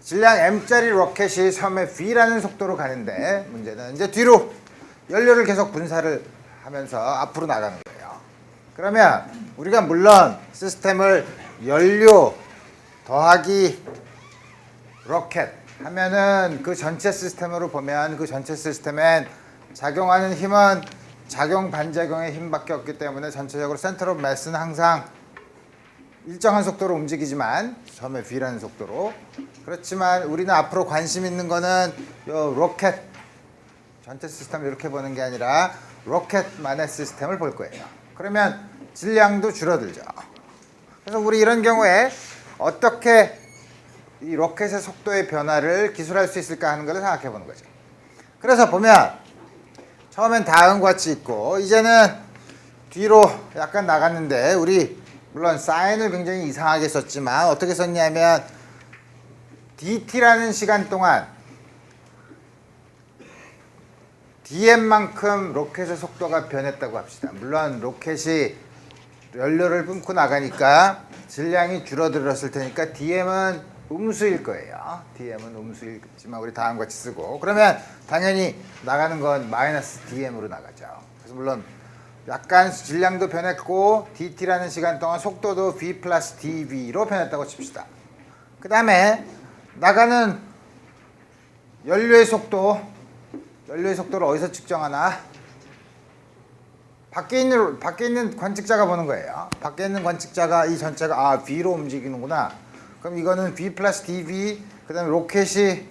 질량 m짜리 로켓이 처음에 v라는 속도로 가는데 문제는 이제 뒤로 연료를 계속 분사를 하면서 앞으로 나가는 거예요. 그러면 우리가 물론 시스템을 연료 더하기 로켓 하면은 그 전체 시스템으로 보면 그 전체 시스템엔 작용하는 힘은 작용 반작용의 힘밖에 없기 때문에 전체적으로 센터 오브 매스는 항상 일정한 속도로 움직이지만 처음에 v라는 속도로. 그렇지만 우리는 앞으로 관심 있는 거는 요 로켓 전체 시스템을 이렇게 보는 게 아니라 로켓만의 시스템을 볼 거예요. 그러면 질량도 줄어들죠. 그래서 우리 이런 경우에 어떻게 이 로켓의 속도의 변화를 기술할 수 있을까 하는 걸 생각해 보는 거죠. 그래서 보면 처음엔 다음과 같이 있고 이제는 뒤로 약간 나갔는데 우리 물론 사인을 굉장히 이상하게 썼지만 어떻게 썼냐면 dt라는 시간 동안 dm만큼 로켓의 속도가 변했다고 합시다. 물론 로켓이 연료를 뿜고 나가니까 질량이 줄어들었을 테니까 dm은 음수일 거예요. dm은 음수이지만 우리 다음과 같이 쓰고 그러면 당연히 나가는 건 마이너스 dm으로 나가죠. 그래서 물론 약간 질량도 변했고 dt라는 시간 동안 속도도 v 플러스 dv로 변했다고 칩시다. 그 다음에 나가는 연료의 속도를 어디서 측정하나? 밖에 있는 관측자가 보는 거예요. 밖에 있는 관측자가 이 전체가 v로 움직이는구나. 그럼 이거는 v 플러스 dv 그 다음에 로켓이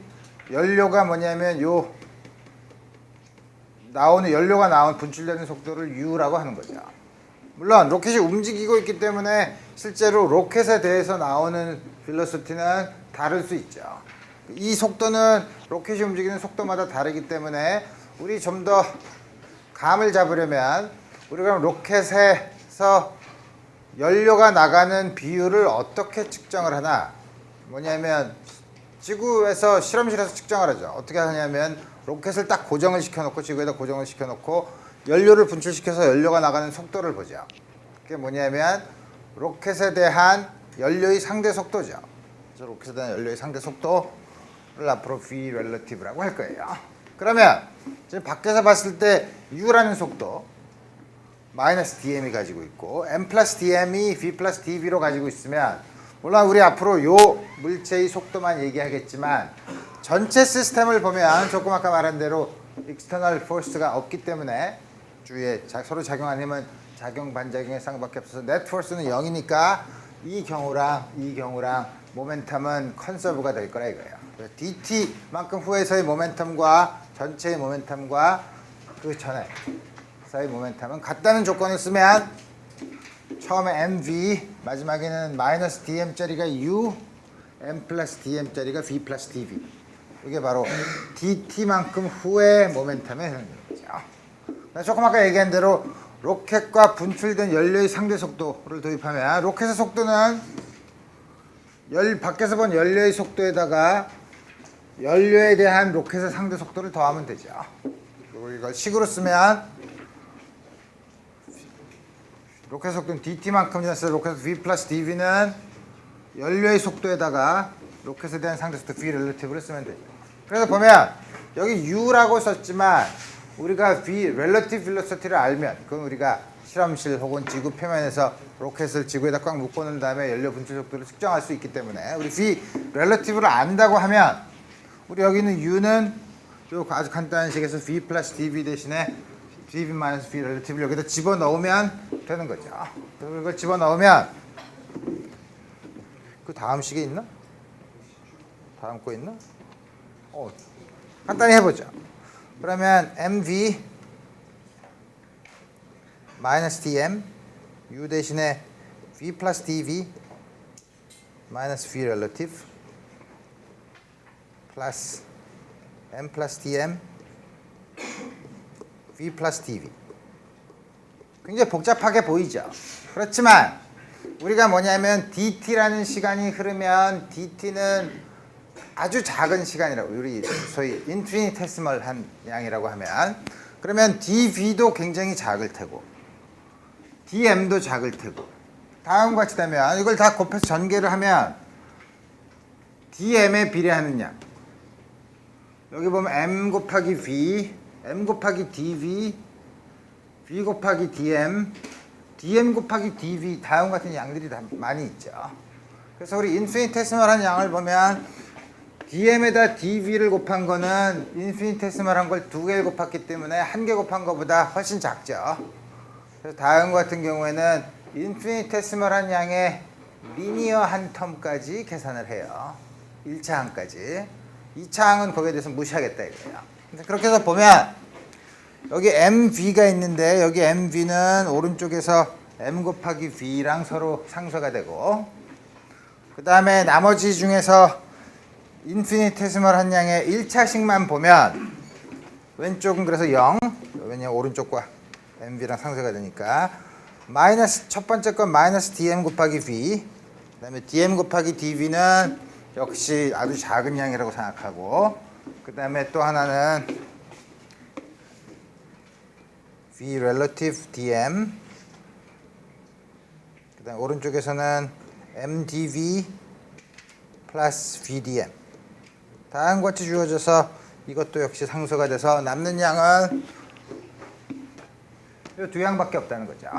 연료가 뭐냐면 요 연료가 나온 분출되는 속도를 u라고 하는 거죠. 물론 로켓이 움직이고 있기 때문에 실제로 로켓에 대해서 나오는 velocity는 다를 수 있죠. 이 속도는 로켓이 움직이는 속도마다 다르기 때문에 우리 좀 더 감을 잡으려면 우리가 그럼 로켓에서 연료가 나가는 비율을 어떻게 측정을 하나? 뭐냐면 지구에서 실험실에서 측정을 하죠. 어떻게 하냐면 로켓을 딱 고정을 시켜놓고 지구에다 고정을 시켜놓고 연료를 분출시켜서 연료가 나가는 속도를 보죠. 그게 뭐냐면 로켓에 대한 연료의 상대 속도죠. 그래서 로켓에 대한 연료의 상대 속도를 앞으로 v relative라고 할 거예요. 그러면 지금 밖에서 봤을 때 u라는 속도 마이너스 dm이 가지고 있고 m 플러스 dm이 v 플러스 dv로 가지고 있으면 물론 우리 앞으로 요 물체의 속도만 얘기하겠지만 전체 시스템을 보면 조금 아까 말한 대로 external force가 없기 때문에 주위에 서로 작용하는 힘은 작용 반작용의 쌍밖에 없어서 net force는 0이니까 이 경우랑 모멘텀은 컨서브가 될 거라 이거예요. dt만큼 후에서의 모멘텀과 전체의 모멘텀과 그 전에 사이 모멘텀은 같다는 조건을 쓰면 처음에 mv 마지막에는 마이너스 dm짜리가 u m 플러스 dm짜리가 v 플러스 dv 이게 바로 dt만큼 후의 모멘텀의 흐름이죠. 조금 아까 얘기한 대로 로켓과 분출된 연료의 상대 속도를 도입하면 로켓의 속도는 밖에서 본 연료의 속도에다가 연료에 대한 로켓의 상대 속도를 더하면 되죠. 그리고 이걸 식으로 쓰면 로켓 속도는 dt만큼 지났어요. 로켓 v 플러스 dv는 연료의 속도에다가 로켓에 대한 상대 속도 v relative를 쓰면 되죠. 그래서 보면 여기 u라고 썼지만 우리가 v relative velocity를 알면 그건 우리가 실험실 혹은 지구 표면에서 로켓을 지구에다 꽉 묶어놓은 다음에 연료 분출 속도를 측정할 수 있기 때문에 우리 v relative를 안다고 하면 우리 여기 있는 u는 요 아주 간단한 식에서 v 플러스 dv 대신에 dv 마이너스 v relative를 여기다 집어넣으면 되는 거죠. 그리고 이걸 집어넣으면 그 다음 식에 있나? 다음 거 있나? 간단히 해보죠. 그러면 mv 마이너스 dm u 대신에 v 플러스 dv 마이너스 v relative 플러스 m 플러스 dm v 플러스 dv 굉장히 복잡하게 보이죠. 그렇지만 우리가 뭐냐면 dt라는 시간이 흐르면 dt는 아주 작은 시간이라고 우리 소위 인피니테시멀한 양이라고 하면 그러면 dv도 굉장히 작을 테고 dm도 작을 테고 다음과 같이 되면 이걸 다 곱해서 전개를 하면 dm에 비례하는 양. 여기 보면 m 곱하기 v, m 곱하기 dv, v 곱하기 dm, dm 곱하기 dv 다음과 같은 양들이 다 많이 있죠. 그래서 우리 인피니테시멀한 양을 보면 dm에다 dv를 곱한 거는 인피니테시멀한 걸 2개 곱했기 때문에 1개 곱한 것보다 훨씬 작죠. 그래서 다음과 같은 경우에는 인피니테시멀한 양의 리니어한 텀까지 계산을 해요. 1차 항까지. 2차 항은 거기에 대해서 무시하겠다 이거예요. 그렇게 해서 보면 여기 MV가 있는데 여기 MV는 오른쪽에서 M 곱하기 V랑 서로 상쇄가 되고 그 다음에 나머지 중에서 인피니테시멀한 양의 1차식만 보면 왼쪽은 그래서 0 왜냐면 오른쪽과 MV랑 상쇄가 되니까 마이너스 첫 번째 건 마이너스 DM 곱하기 V 그 다음에 DM 곱하기 DV는 역시 아주 작은 양이라고 생각하고 그 다음에 또 하나는 V relative DM 그 다음에 오른쪽에서는 MDV 플러스 VDM 다음과 같이 주어져서 이것도 역시 상쇄가 돼서 남는 양은 이 두 양밖에 없다는 거죠.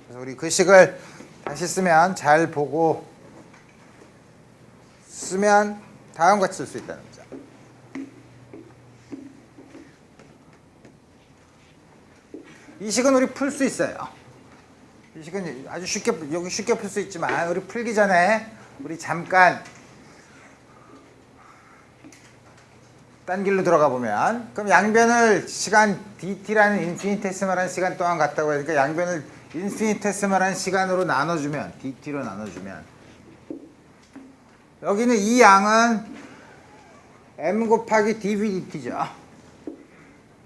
그래서 우리 그 식을 다시 쓰면 잘 보고 쓰면 다음과 같이 쓸 수 있다는 거죠. 이 식은 우리 풀 수 있어요. 이 식은 아주 쉽게 여기 쉽게 풀 수 있지만 우리 풀기 전에 우리 잠깐 딴 길로 들어가 보면 그럼 양변을 시간 dt라는 인피니테시멀한 시간 동안 갔다고 하니까 양변을 인피니테시멀한 시간으로 나눠주면 dt로 나눠주면 여기는 이 양은 m 곱하기 dv dt죠.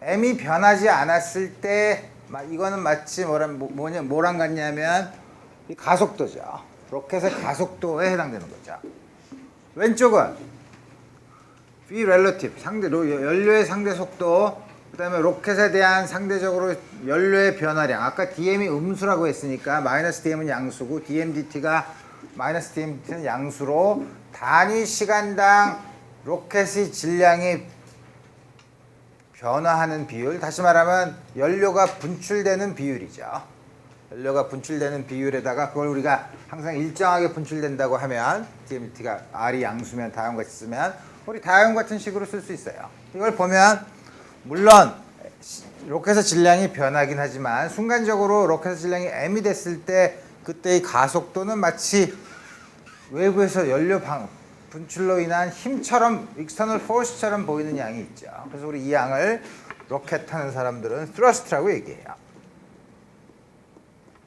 m이 변하지 않았을 때 이거는 마치 뭐랑 같냐면 이 가속도죠. 로켓의 가속도에 해당되는 거죠. 왼쪽은 V relative 연료의 상대 속도 그 다음에 로켓에 대한 상대적으로 연료의 변화량 아까 DM이 음수라고 했으니까 마이너스 DM은 양수고 DMDT가 마이너스 DMDT는 양수로 단위 시간당 로켓의 질량이 변화하는 비율 다시 말하면 연료가 분출되는 비율이죠. 연료가 분출되는 비율에다가 그걸 우리가 항상 일정하게 분출된다고 하면 DMDT가 R이 양수면 다음과 같이 쓰면 우리 다음 같은 식으로 쓸 수 있어요. 이걸 보면 물론 로켓의 질량이 변하긴 하지만 순간적으로 로켓의 질량이 m이 됐을 때 그때의 가속도는 마치 외부에서 연료 분출로 인한 힘처럼 external force처럼 보이는 양이 있죠. 그래서 우리 이 양을 로켓 타는 사람들은 thrust라고 얘기해요.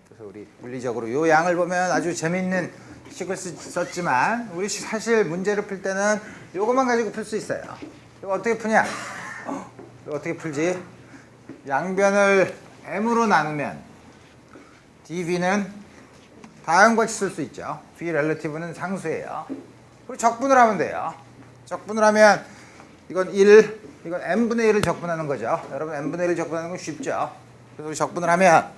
그래서 우리 물리적으로 이 양을 보면 아주 재미있는 식을 썼지만 우리 사실 문제를 풀 때는 이것만 가지고 풀 수 있어요. 이거 어떻게 푸냐? 이거 어떻게 풀지? 양변을 m으로 나누면 dv는 다음과 같이 쓸 수 있죠. v relative는 상수예요. 그리고 적분을 하면 돼요. 적분을 하면 이건 1, 이건 n분의 1을 적분하는 거죠. 여러분 n분의 1을 적분하는 건 쉽죠. 그래서 우리 적분을 하면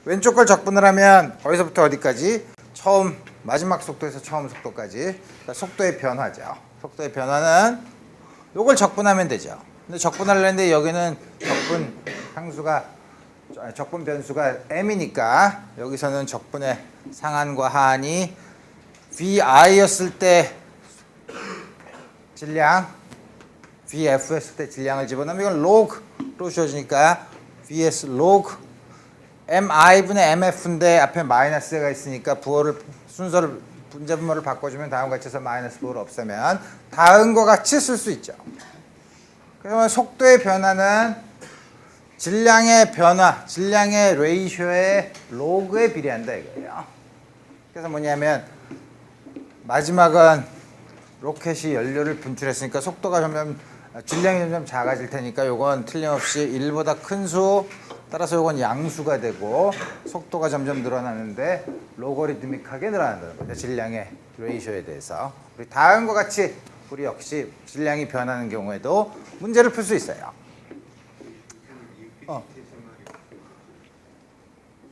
왼쪽 걸 적분을 하면 어디서부터 어디까지? 처음 마지막 속도에서 처음 속도까지 그러니까 속도의 변화죠. 속도의 변화는 요걸 적분하면 되죠. 근데 적분하려는데 여기는 적분 변수가 m이니까 여기서는 적분의 상한과 하한이 vi였을 때 질량 vf였을 때 질량을 집어넣으면 이건 log로 주어지니까 vs log mi분의 mf인데 앞에 마이너스가 있으니까 순서를 분자분모를 바꿔주면 다음과 같이 해서 마이너스 부호를 없애면 다음과 같이 쓸 수 있죠. 그러면 속도의 변화는 질량의 변화, 질량의 레이쇼의 로그에 비례한다 이거예요. 그래서 뭐냐면 마지막은 로켓이 연료를 분출했으니까 속도가 질량이 점점 작아질 테니까 요건 틀림없이 1보다 큰 수 따라서 요건 양수가 되고 속도가 점점 늘어나는데 로거리드믹하게 늘어난다는 거죠. 질량의 레이쇼에 대해서. 우리 다음과 같이 우리 역시 질량이 변하는 경우에도 문제를 풀 수 있어요.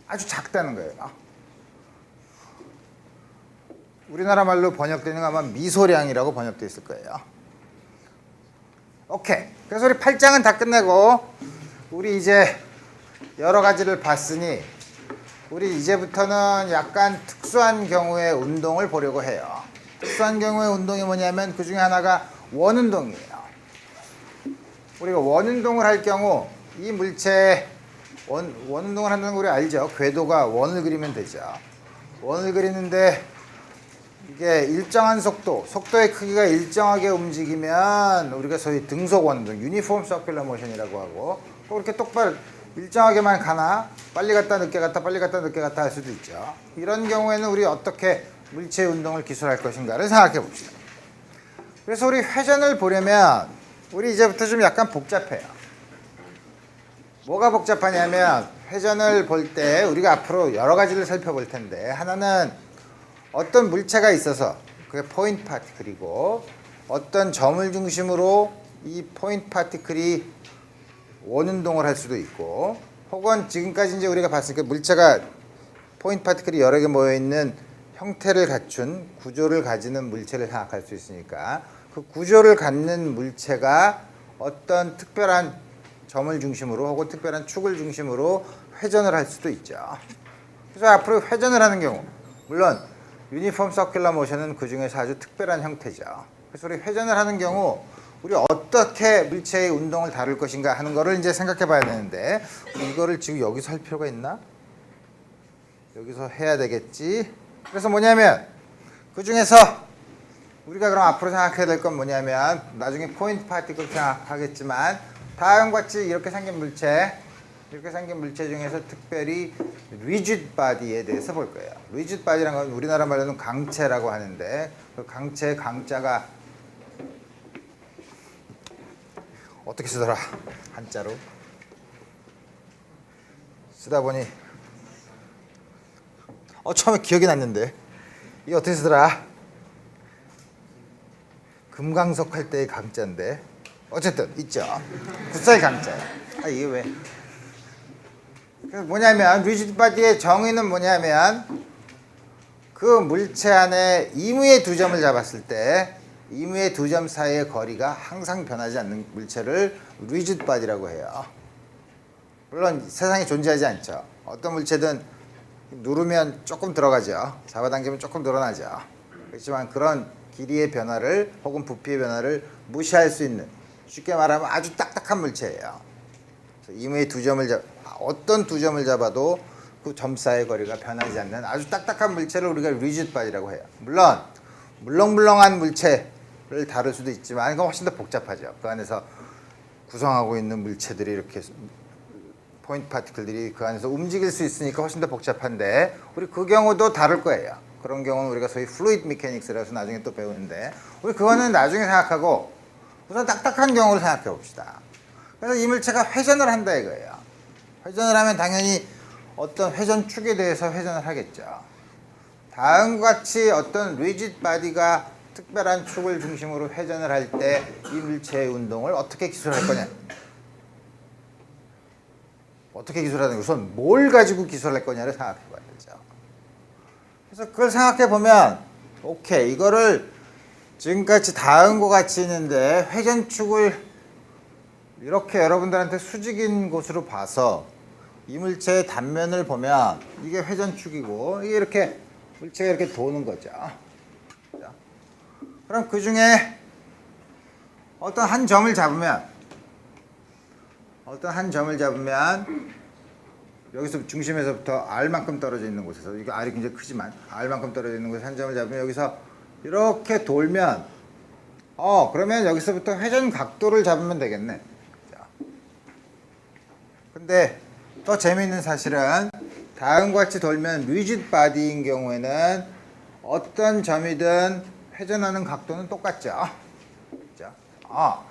아주 작다는 거예요. 우리나라 말로 번역되는 건 아마 미소량이라고 번역돼 있을 거예요. 오케이. 그래서 우리 8장은 다 끝내고 우리 이제 여러 가지를 봤으니 우리 이제부터는 약간 특수한 경우의 운동을 보려고 해요. 특수한 경우의 운동이 뭐냐면 그 중에 하나가 원운동이에요. 우리가 원운동을 할 경우 이 물체의 원운동을 한다는 거 우리 알죠? 궤도가 원을 그리면 되죠. 원을 그리는데 이게 일정한 속도의 크기가 일정하게 움직이면 우리가 소위 등속 원운동, 유니폼 서큘러 모션이라고 하고 또 그렇게 똑바로 일정하게만 가나 빨리 갔다 늦게 갔다 빨리 갔다 늦게 갔다 할 수도 있죠. 이런 경우에는 우리 어떻게 물체의 운동을 기술할 것인가를 생각해 봅시다. 그래서 우리 회전을 보려면 우리 이제부터 좀 약간 복잡해요. 뭐가 복잡하냐면 회전을 볼 때 우리가 앞으로 여러 가지를 살펴볼 텐데 하나는 어떤 물체가 있어서 그게 포인트 파티클이고 어떤 점을 중심으로 이 포인트 파티클이 원운동을 할 수도 있고 혹은 지금까지 이제 우리가 봤으니까 물체가 포인트 파티클이 여러 개 모여있는 형태를 갖춘 구조를 가지는 물체를 생각할 수 있으니까 그 구조를 갖는 물체가 어떤 특별한 점을 중심으로 혹은 특별한 축을 중심으로 회전을 할 수도 있죠. 그래서 앞으로 회전을 하는 경우 물론 유니폼 서큘러 모션은 그 중에서 아주 특별한 형태죠. 그래서 우리 회전을 하는 경우 우리 어떻게 물체의 운동을 다룰 것인가 하는 거를 이제 생각해 봐야 되는데 이거를 지금 여기서 할 필요가 있나? 여기서 해야 되겠지. 그래서 뭐냐면 그 중에서 우리가 그럼 앞으로 생각해야 될 건 뭐냐면 나중에 포인트 파티클 생각하겠지만 다음과 같이 이렇게 생긴 물체 중에서 특별히 리지드 바디에 대해서 볼 거예요. 리지드 바디라는 건 우리나라 말로는 강체라고 하는데 그 강체의 강자가 어떻게 쓰더라? 한자로 쓰다 보니 처음에 기억이 났는데 이게 어떻게 쓰더라? 금강석 할 때의 강자인데 어쨌든 있죠. 굿사의 강자야. 이게 왜? 그래서 뭐냐면 리지드 바디의 정의는 뭐냐면 그 물체 안에 이무의 두 점을 잡았을 때 이무의 두 점 사이의 거리가 항상 변하지 않는 물체를 리지드 바디라고 해요. 물론 세상에 존재하지 않죠. 어떤 물체든 누르면 조금 들어가죠. 잡아당기면 조금 늘어나죠. 그렇지만 그런 길이의 변화를 혹은 부피의 변화를 무시할 수 있는 쉽게 말하면 아주 딱딱한 물체예요. 그래서 이무의 두 점을 어떤 두 점을 잡아도 그 점 사이의 거리가 변하지 않는 아주 딱딱한 물체를 우리가 리지드 바디라고 해요. 물론 물렁물렁한 물체를 다룰 수도 있지만 이건 훨씬 더 복잡하죠. 그 안에서 구성하고 있는 물체들이 이렇게 포인트 파티클들이 그 안에서 움직일 수 있으니까 훨씬 더 복잡한데 우리 그 경우도 다룰 거예요. 그런 경우는 우리가 소위 플루이드 미케닉스라고 해서 나중에 또 배우는데 우리 그거는 나중에 생각하고 우선 딱딱한 경우를 생각해 봅시다. 그래서 이 물체가 회전을 한다 이거예요. 회전을 하면 당연히 어떤 회전축에 대해서 회전을 하겠죠. 다음과 같이 어떤 리지드 바디가 특별한 축을 중심으로 회전을 할 때 이 물체의 운동을 어떻게 기술할 거냐. 어떻게 기술하는 우선 뭘 가지고 기술할 거냐를 생각해 봐야 되죠. 그래서 그걸 생각해 보면 오케이 이거를 지금까지 다음과 같이 있는데 회전축을 이렇게 여러분들한테 수직인 곳으로 봐서 이 물체의 단면을 보면 이게 회전축이고 이게 이렇게 물체가 이렇게 도는 거죠. 그럼 그 중에 어떤 한 점을 잡으면 여기서 중심에서부터 R만큼 떨어져 있는 곳에서 이거 R이 굉장히 크지만 R만큼 떨어져 있는 곳에 한 점을 잡으면 여기서 이렇게 돌면 그러면 여기서부터 회전 각도를 잡으면 되겠네. 근데 또 재미있는 사실은 다음과 같이 돌면 리지드 바디인 경우에는 어떤 점이든 회전하는 각도는 똑같죠.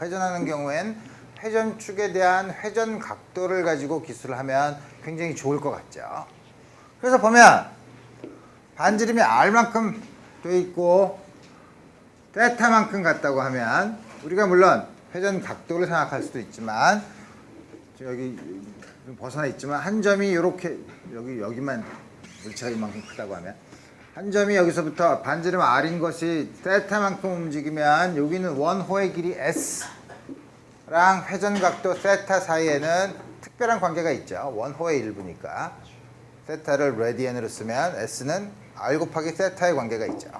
회전하는 경우엔 회전축에 대한 회전 각도를 가지고 기술을 하면 굉장히 좋을 것 같죠. 그래서 보면 반지름이 R만큼 돼 있고 테타만큼 같다고 하면 우리가 물론 회전 각도를 생각할 수도 있지만 여기 벗어나 있지만 한 점이 이렇게 여기만 물체가 이만큼 크다고 하면 한 점이 여기서부터 반지름 r인 것이 세타만큼 움직이면 여기는 원호의 길이 s랑 회전각도 세타 사이에는 특별한 관계가 있죠. 원호의 일부니까 세타를 레디안으로 쓰면 s는 r 곱하기 세타의 관계가 있죠.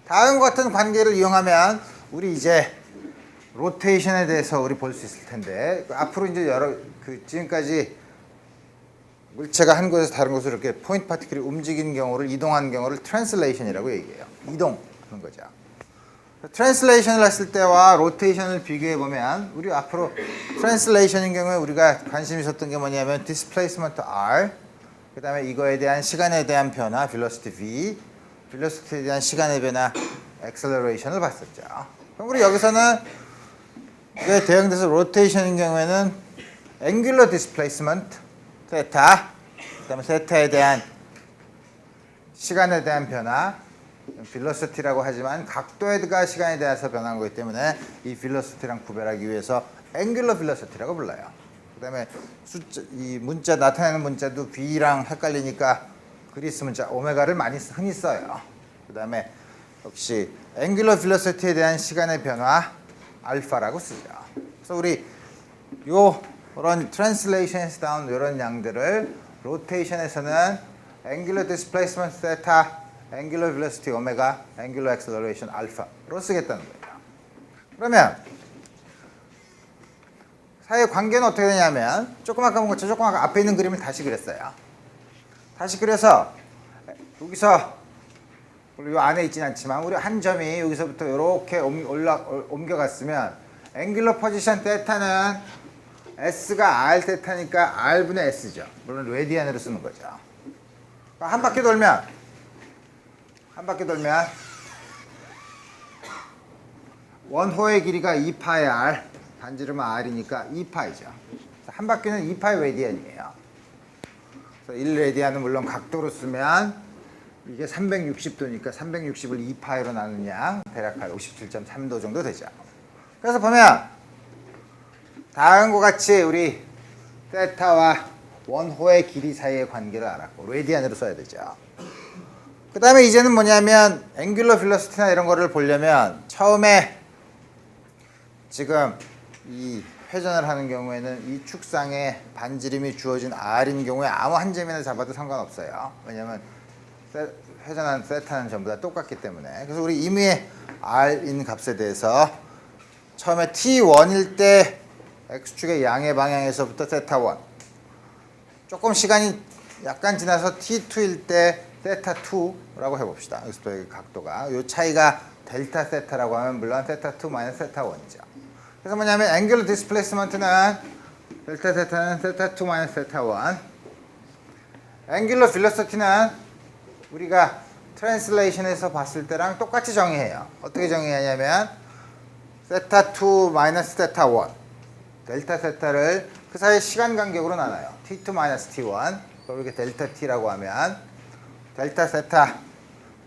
다음과 같은 관계를 이용하면 우리 이제 로테이션에 대해서 우리 볼 수 있을 텐데 앞으로 이제 지금까지 물체가 한 곳에서 다른 곳으로 이렇게 포인트 파티클이 움직이는 경우를 이동하는 경우를 트랜슬레이션이라고 얘기해요. 이동하는 거죠. 트랜슬레이션을 했을 때와 로테이션을 비교해 보면 우리 앞으로 트랜슬레이션인 경우에 우리가 관심 있었던 게 뭐냐면 디스플레이스먼트 r, 그다음에 이거에 대한 시간에 대한 변화 velocity v, velocity에 대한 시간의 변화 acceleration을 봤었죠. 그럼 우리 여기서는 이게 대응돼서 로테이션인 경우에는 angular displacement 세타, 그다음에 세타에 대한 시간에 대한 변화, velocity라고 하지만 각도가 시간에 대해서 변한 거기 때문에 이 velocity랑 구별하기 위해서 angular velocity라고 불러요. 그다음에 숫자, 이 문자 나타내는 문자도 V랑 헷갈리니까 그리스 문자 오메가를 많이 흔히 써요. 그다음에 역시 angular velocity에 대한 시간의 변화 알파라고 쓰죠. 그래서 우리 이런 트랜슬레이션에서 나온 이런 양들을 로테이션에서는 angular displacement theta, angular velocity omega, angular acceleration alpha로 쓰겠다는 거예요. 그러면 사이의 관계는 어떻게 되냐면 조금 아까 본 것처럼 조금 아까 앞에 있는 그림을 다시 그렸어요. 다시 그려서 여기서 이 안에 있지는 않지만 우리 한 점이 여기서부터 이렇게 옮겨갔으면 angular position theta는 S가 R 세타니까 R분의 S죠. 물론 레디안으로 쓰는 거죠. 한 바퀴 돌면 원호의 길이가 2파의 R, 반지름은 R이니까 2파이죠. 한 바퀴는 2파의 레디안이에요. 그래서 1레디안은 물론 각도로 쓰면 이게 360도니까 360을 2파이로 나누냐 대략 57.3도 정도 되죠. 그래서 보면 다음과 같이 우리 세타와 원호의 길이 사이의 관계를 알았고 레디안으로 써야 되죠. 그 다음에 이제는 뭐냐면 앵귤러 velocity나 이런 거를 보려면 처음에 지금 이 회전을 하는 경우에는 이 축상에 반지름이 주어진 r인 경우에 아무 한 점이나 잡아도 상관없어요. 왜냐면 회전하는 세타는 전부 다 똑같기 때문에. 그래서 우리 임의의 r인 값에 대해서 처음에 t1일 때 x축의 양의 방향에서부터 세타 1, 조금 시간이 약간 지나서 t2일 때 세타 2라고 해봅시다. 여기서부터 각도가 이 차이가 델타 세타라고 하면 물론 세타 2 마이너스 세타 1이죠. 그래서 뭐냐면 angular displacement는 델타 세타는 세타 2 마이너스 세타 1, angular velocity는 우리가 트랜슬레이션에서 봤을 때랑 똑같이 정의해요. 어떻게 정의하냐면 세타 2 마이너스 세타 1, 델타 세타를 그 사이 시간 간격으로 나눠요. t2 마이너스 t1, 그걸 이렇게 델타 t라고 하면 델타 세타,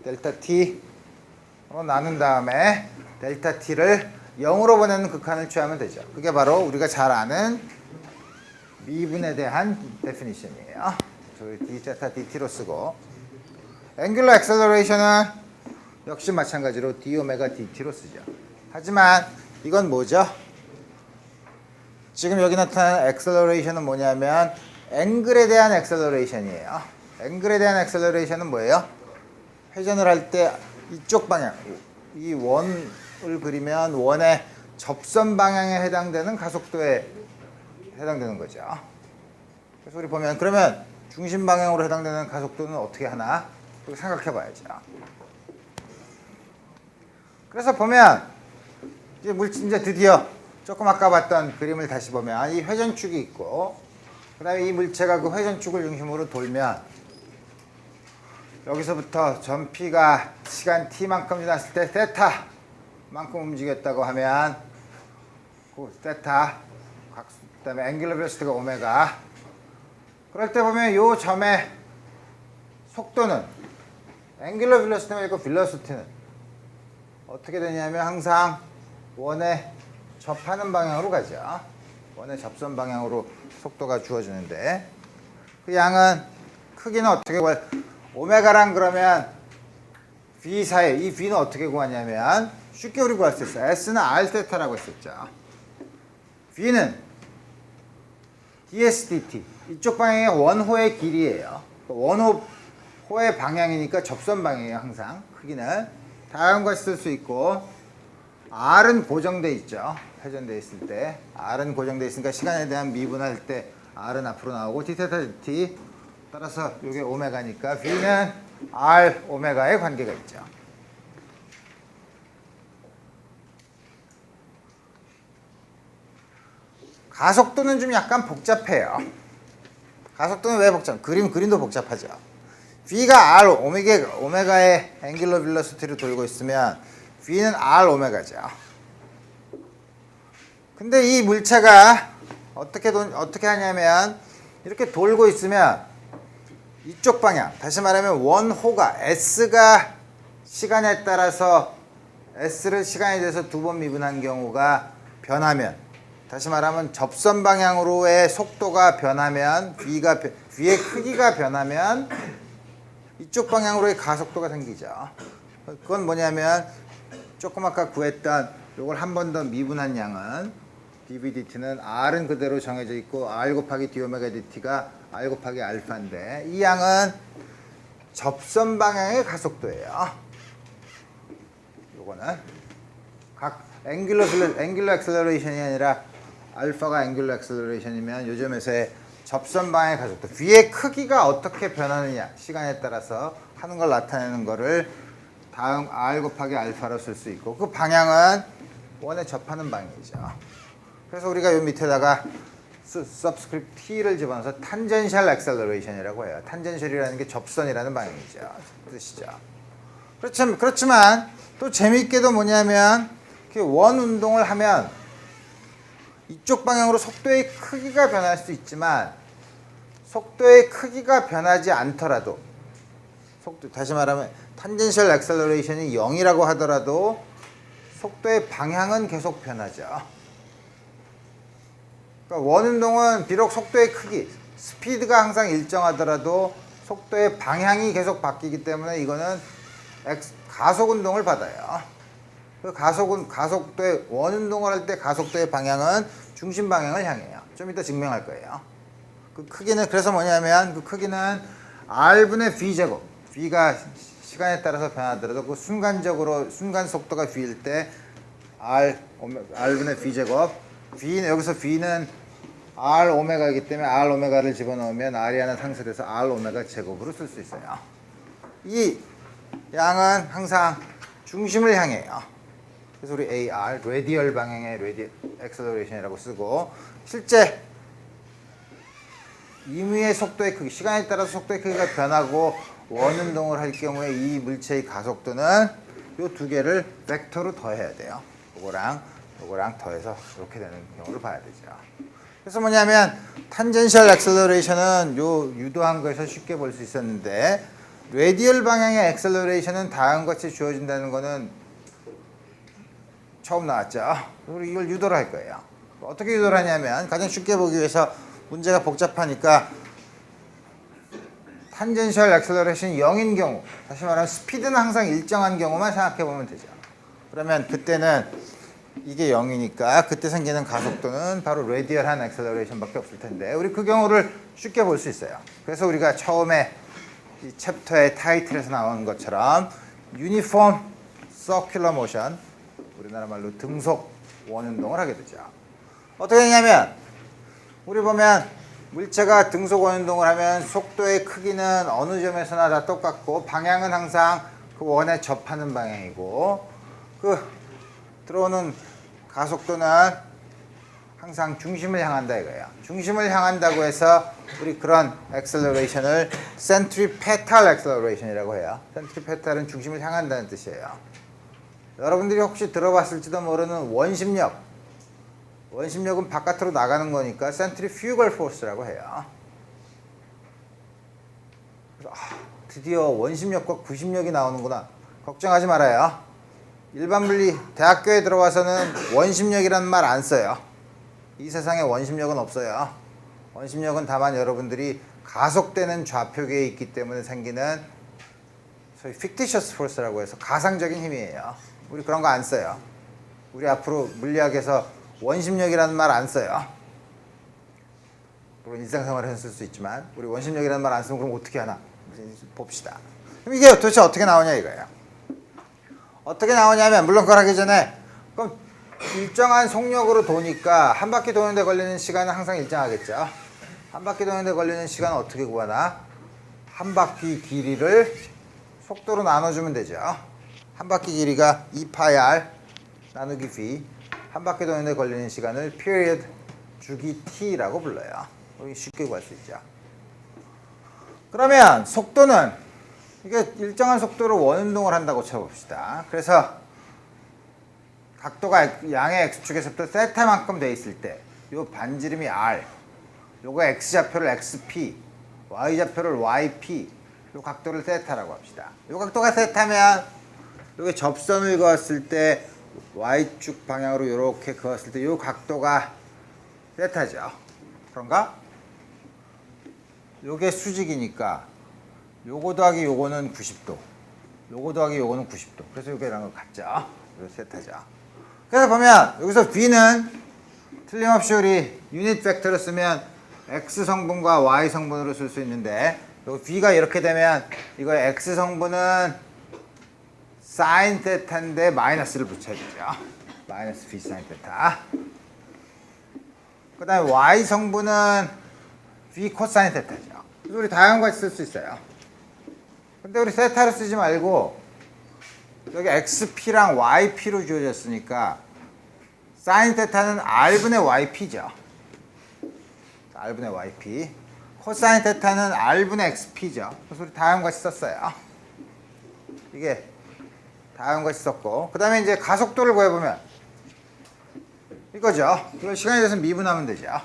델타 t로 나눈 다음에 델타 t를 0으로 보내는 극한을 취하면 되죠. 그게 바로 우리가 잘 아는 미분에 대한 데피니션이에요. 저희 d 세타 dt로 쓰고 angular acceleration은 역시 마찬가지로 d 오메가 dt로 쓰죠. 하지만 이건 뭐죠? 지금 여기 나타나는 acceleration은 뭐냐면 앵글에 대한 acceleration이에요. 앵글에 대한 acceleration은 뭐예요? 회전을 할 때 이쪽 방향, 이 원을 그리면 원의 접선 방향에 해당되는 가속도에 해당되는 거죠. 그래서 우리 보면 그러면 중심 방향으로 해당되는 가속도는 어떻게 하나? 생각해 봐야죠. 그래서 보면 이제 드디어 조금 아까 봤던 그림을 다시 보면 이 회전축이 있고 그 다음에 이 물체가 그 회전축을 중심으로 돌면 여기서부터 전피가 시간 t만큼 지났을 때 세타만큼 움직였다고 하면 그 세타 그 다음에 앵귤러 벨로시티가 오메가, 그럴 때 보면 이 점의 속도는 앵귤러 벨로시티만 있고 벨로시티는 어떻게 되냐면 항상 원에 접하는 방향으로 가죠. 원의 접선 방향으로 속도가 주어지는데 그 양은 크기는 어떻게 오메가랑 그러면 V 사이 이 V는 어떻게 구하냐면 쉽게 우리 구할 수 있어요. S는 R 세타라고 했었죠. V는 ds dt 이쪽 방향의 원호의 길이에요. 원호의 방향이니까 접선 방향이에요. 항상 크기는 다음과 같이 쓸 수 있고 R은 고정돼 있죠. 회전돼 있을 때 R은 고정돼 있으니까 시간에 대한 미분할 때 R은 앞으로 나오고 dθ dt 따라서 이게 오메가니까 V는 R 오메가의 관계가 있죠. 가속도는 좀 약간 복잡해요. 가속도는 왜 복잡? 그림도 복잡하죠. V가 R 오메가의 앵귤러 빌러시티로 돌고 있으면 V는 R 오메가죠. 근데 이 물체가 어떻게 하냐면 이렇게 돌고 있으면 이쪽 방향, 다시 말하면 원호가 S가 시간에 따라서 S를 시간에 대해서 두 번 미분한 경우가 변하면, 다시 말하면 접선 방향으로의 속도가 변하면, V의 크기가 변하면 이쪽 방향으로의 가속도가 생기죠. 그건 뭐냐면 조금 아까 구했던 이걸 한 번 더 미분한 양은 dvdt는 R은 그대로 정해져 있고 R 곱하기 d 오메가 dt가 R 곱하기 알파인데 이 양은 접선 방향의 가속도예요. 요거는 각 앵귤러 액셀러레이션이 아니라 알파가 앵귤러 액셀러레이션이면 요즘에서의 접선 방향의 가속도 V의 크기가 어떻게 변하느냐 시간에 따라서 하는 걸 나타내는 거를 다음 R 곱하기 알파로 쓸 수 있고 그 방향은 원에 접하는 방향이죠. 그래서 우리가 요 밑에다가 subscript t를 집어넣어서 탄젠셜 액셀러레이션이라고 해요. 탄젠셜이라는 게 접선이라는 방향이죠. 뜻이죠. 그렇지만 또 재미있게도 뭐냐면 원 운동을 하면 이쪽 방향으로 속도의 크기가 변할 수 있지만 속도의 크기가 변하지 않더라도 다시 말하면 탄젠셜 액셀러레이션이 0이라고 하더라도 속도의 방향은 계속 변하죠. 그러니까 원 운동은 비록 속도의 크기, 스피드가 항상 일정하더라도 속도의 방향이 계속 바뀌기 때문에 이거는 가속 운동을 받아요. 그 가속도의 원 운동을 할 때 가속도의 방향은 중심 방향을 향해요. 좀 이따 증명할 거예요. 그 크기는 그래서 뭐냐면 그 크기는 R분의 V 제곱. V가 시간에 따라서 변하더라도 그 순간 속도가 V일 때 R분의 V 제곱. 여기서 V는 R 오메가이기 때문에 R 오메가를 집어넣으면 R이 하나 상쇄돼서 R 오메가 제곱으로 쓸 수 있어요. 이 양은 항상 중심을 향해요. 그래서 우리 AR, 레디얼 방향의 레디얼 액셀러레이션이라고 쓰고 실제 임의의 속도의 크기, 시간에 따라서 속도의 크기가 변하고 원운동을 할 경우에 이 물체의 가속도는 이 두 개를 벡터로 더해야 돼요. 요거랑 더해서 이렇게 되는 경우를 봐야 되죠. 그래서 뭐냐면 탄젠셜 액셀러레이션은 요 유도한 거에서 쉽게 볼 수 있었는데 레디얼 방향의 액셀러레이션은 다음과 같이 주어진다는 거는 처음 나왔죠. 우리 이걸 유도를 할 거예요. 어떻게 유도를 하냐면 가장 쉽게 보기 위해서 문제가 복잡하니까 탄젠셜 액셀러레이션이 0인 경우, 다시 말하면 스피드는 항상 일정한 경우만 생각해 보면 되죠. 그러면 그때는 이게 0이니까 그때 생기는 가속도는 바로 레디얼한 액셀러레이션밖에 없을 텐데 우리 그 경우를 쉽게 볼 수 있어요. 그래서 우리가 처음에 이 챕터의 타이틀에서 나오는 것처럼 유니폼 서큘러 모션, 우리나라 말로 등속 원운동을 하게 되죠. 어떻게 되냐면 우리 보면 물체가 등속 원운동을 하면 속도의 크기는 어느 점에서나 다 똑같고 방향은 항상 그 원에 접하는 방향이고 그 들어오는 가속도는 항상 중심을 향한다 이거예요. 중심을 향한다고 해서 우리 그런 액셀러레이션을 센트리페탈 액셀러레이션이라고 해요. 센트리페탈은 중심을 향한다는 뜻이에요. 여러분들이 혹시 들어봤을지도 모르는 원심력은 바깥으로 나가는 거니까 센트리퓨걸 포스라고 해요. 그래서 드디어 원심력과 구심력이 나오는구나. 걱정하지 말아요. 일반 물리 대학교에 들어와서는 원심력이라는 말 안 써요. 이 세상에 원심력은 없어요. 원심력은 다만 여러분들이 가속되는 좌표계에 있기 때문에 생기는 소위 fictitious force라고 해서 가상적인 힘이에요. 우리 그런 거 안 써요. 우리 앞으로 물리학에서 원심력이라는 말 안 써요. 물론 일상생활에서 쓸 수 있지만 우리 원심력이라는 말 안 쓰면 그럼 어떻게 하나 봅시다. 그럼 이게 도대체 어떻게 나오냐 이거예요. 어떻게 나오냐면 물론 그걸 하기 전에 그럼 일정한 속력으로 도니까 한 바퀴 도는데 걸리는 시간은 항상 일정하겠죠. 한 바퀴 도는데 걸리는 시간은 어떻게 구하나? 한 바퀴 길이를 속도로 나눠주면 되죠. 한 바퀴 길이가 2πr 나누기 v, 한 바퀴 도는데 걸리는 시간을 period 주기 t라고 불러요. 쉽게 구할 수 있죠. 그러면 속도는 이게 일정한 속도로 원운동을 한다고 쳐봅시다. 그래서 각도가 양의 x축에서부터 세타만큼 돼 있을 때 요 반지름이 r, 요거 x좌표를 xp, y좌표를 yp, 요 각도를 세타라고 합시다. 요 각도가 세타면 요게 접선을 그었을 때 y축 방향으로 요렇게 그었을 때 요 각도가 세타죠. 그런가? 요게 수직이니까 요거 더하기 요거는 90도, 요거 더하기 요거는 90도. 그래서 요게랑 거 같죠? 요 세타죠. 그래서 보면 여기서 V는 틀림없이 우리 유닛 벡터를 쓰면 X 성분과 Y 성분으로 쓸 수 있는데 요 V가 이렇게 되면 이거 X 성분은 sin θ인데 마이너스를 붙여야 되죠. 마이너스 V sin θ. 그 다음에 Y 성분은 V 코사인 θ죠. 그래서 우리 다양한 거 쓸 수 있어요. 근데 우리 세타를 쓰지 말고 여기 XP랑 YP로 주어졌으니까 sin θ는 R분의 YP죠. R분의 YP. 코사인 θ는 R분의 XP죠. 그래서 우리 다양같이 썼어요. 이게 다양같이 썼고 그 다음에 이제 가속도를 구해보면 이거죠. 이걸 시간에 대해서 미분하면 되죠.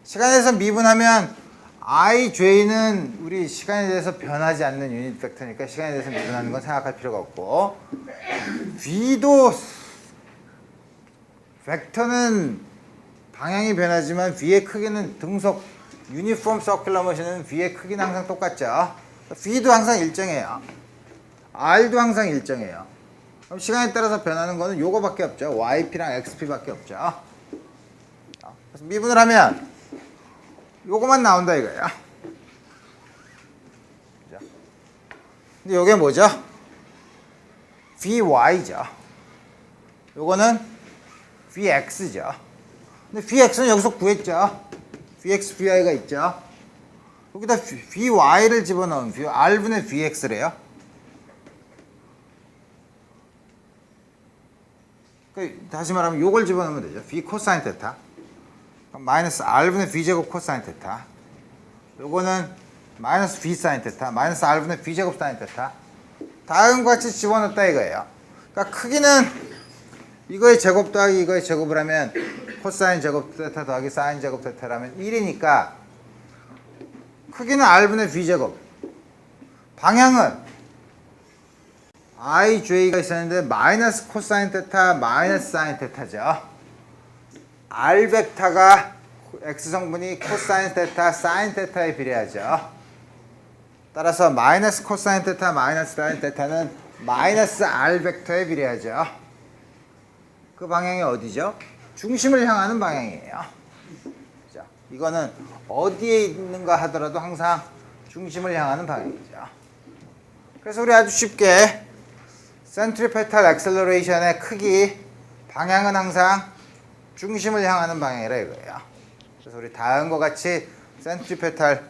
시간에 대해서 미분하면 IJ는 우리 시간에 대해서 변하지 않는 유닛 벡터니까 시간에 대해서 미분하는 건 생각할 필요가 없고 V도 벡터는 방향이 변하지만 V의 크기는 등속 유니폼 서큘러 모션은 V의 크기는 항상 똑같죠. V도 항상 일정해요. R도 항상 일정해요. 그럼 시간에 따라서 변하는 거는 요거밖에 없죠. YP랑 XP밖에 없죠. 그래서 미분을 하면 요거만 나온다 이거예요. 근데 요게 뭐죠? VY죠. 요거는 VX죠. 근데 VX는 여기서 구했죠. VX, VY가 있죠. 여기다 VY를 집어넣으면 R분의 VX래요. 다시 말하면 요걸 집어넣으면 되죠. V 코사인 θ. 마이너스 R분의 V제곱 코사인 θ. 요거는 마이너스 V 사인 θ. 마이너스 R분의 V제곱 사인 θ. 다음과 같이 집어넣었다 이거예요. 그러니까 크기는 이거의 제곱 더하기 이거의 제곱을 하면 코사인 제곱 θ 더하기 사인 제곱 θ라면 1이니까 크기는 R분의 V제곱. 방향은 IJ가 있었는데 마이너스 코사인 θ 마이너스 사인 θ죠. R 벡터가 X 성분이 코사인 θ 사인 θ에 비례하죠. 따라서 마이너스 코사인 θ 마이너스 사인 θ는 마이너스 R 벡터에 비례하죠. 그 방향이 어디죠? 중심을 향하는 방향이에요. 자, 이거는 어디에 있는가 하더라도 항상 중심을 향하는 방향이죠. 그래서 우리 아주 쉽게 센트리페탈 액셀러레이션의 크기, 방향은 항상 중심을 향하는 방향이라 이거예요. 그래서 우리 다음과 같이 센트리페탈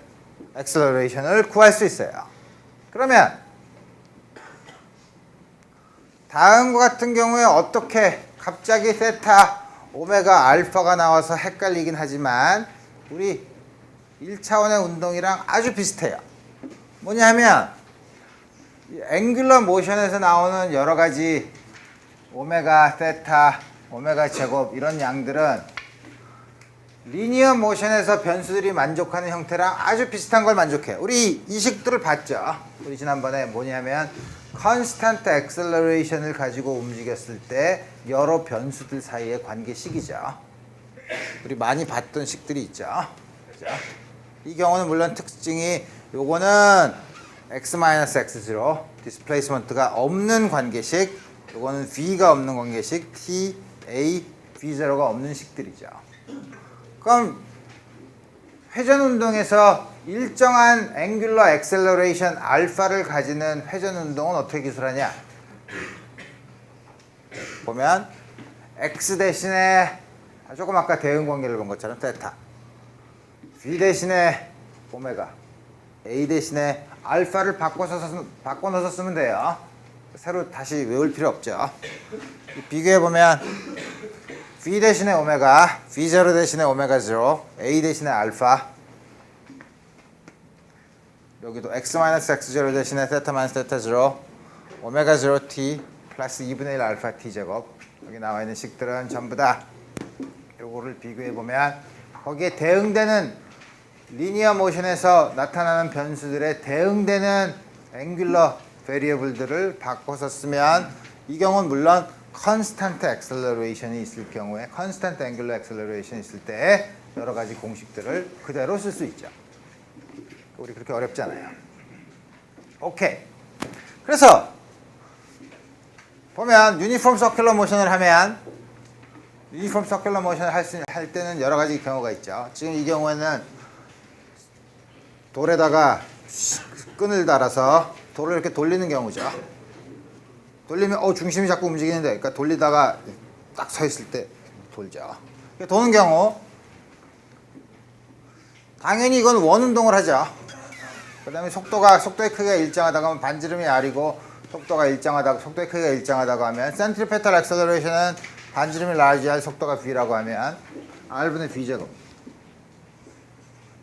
액셀러레이션을 구할 수 있어요. 그러면 다음과 같은 경우에 어떻게 갑자기 세타, 오메가, 알파가 나와서 헷갈리긴 하지만 우리 1차원의 운동이랑 아주 비슷해요. 뭐냐면 앵귤러 모션에서 나오는 여러 가지 오메가, 세타, 오메가 제곱 이런 양들은 리니어 모션에서 변수들이 만족하는 형태랑 아주 비슷한 걸 만족해요. 우리 이 식들을 봤죠. 우리 지난번에 뭐냐면 컨스탄트 액셀러레이션을 가지고 움직였을 때 여러 변수들 사이의 관계식이죠. 우리 많이 봤던 식들이 있죠. 그죠? 이 경우는 물론 특징이 요거는 x-x0, 디스플레이스먼트가 없는 관계식, 요거는 V가 없는 관계식, T, A, V0가 없는 식들이죠. 그럼 회전 운동에서 일정한 앵귤러 액셀러레이션 알파를 가지는 회전 운동은 어떻게 기술하냐? 보면 X 대신에 조금 아까 대응 관계를 본 것처럼 세타, V 대신에 오메가, A 대신에 알파를 바꿔넣어서 쓰면 돼요. 새로 다시 외울 필요 없죠. 비교해보면 V 대신에 오메가, V0 대신에 오메가 0, A 대신에 알파, 여기도 X-X0 대신에 세타-세타 0, 오메가 0T 플러스 2분의 1 알파 T 제곱. 여기 나와 있는 식들은 전부 다 요거를 비교해보면 거기에 대응되는 리니어 모션에서 나타나는 변수들에 대응되는 앵귤러 베리어블들을 바꿔서 쓰면 이 경우는 물론 컨스탄트 액셀러레이션이 있을 경우에 컨스탄트 앵귤러 액셀러레이션이 있을 때 여러 가지 공식들을 그대로 쓸 수 있죠. 우리 그렇게 어렵지 않아요. 오케이. 그래서 보면 유니폼 서큘러 모션을 하면 유니폼 서큘러 모션을 할 때는 여러 가지 경우가 있죠. 지금 이 경우에는 돌에다가 끈을 달아서 돌을 이렇게 돌리는 경우죠. 돌리면 중심이 자꾸 움직이는데, 그러니까 돌리다가 딱 서 있을 때 돌죠. 도는 경우 당연히 이건 원 운동을 하죠. 그 다음에 속도의 크기가 일정하다고 하면 반지름이 R이고 속도의 크기가 일정하다고 하면 센트리페탈 액셀러레이션은 반지름이 large R, 속도가 V라고 하면 R분의 V제곱.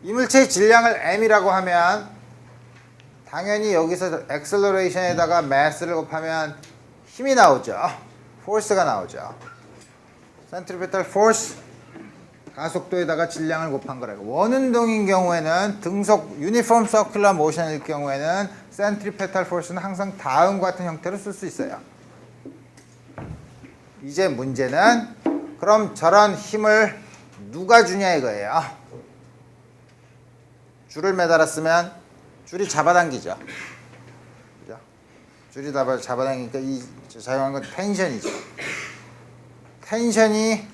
이물체의 질량을 M이라고 하면 당연히 여기서 액셀러레이션에다가 mass를 곱하면 힘이 나오죠. force가 나오죠. 센트리페탈 force, 가속도에다가 질량을 곱한 거라고. 원운동인 경우에는 등속 유니폼 서큘러 모션일 경우에는 센트리페탈 포스는 항상 다음과 같은 형태로 쓸 수 있어요. 이제 문제는 그럼 저런 힘을 누가 주냐 이거예요. 줄을 매달았으면 줄이 잡아당기죠. 그죠? 줄이 잡아당기니까 이 사용한 건 텐션이죠. 텐션이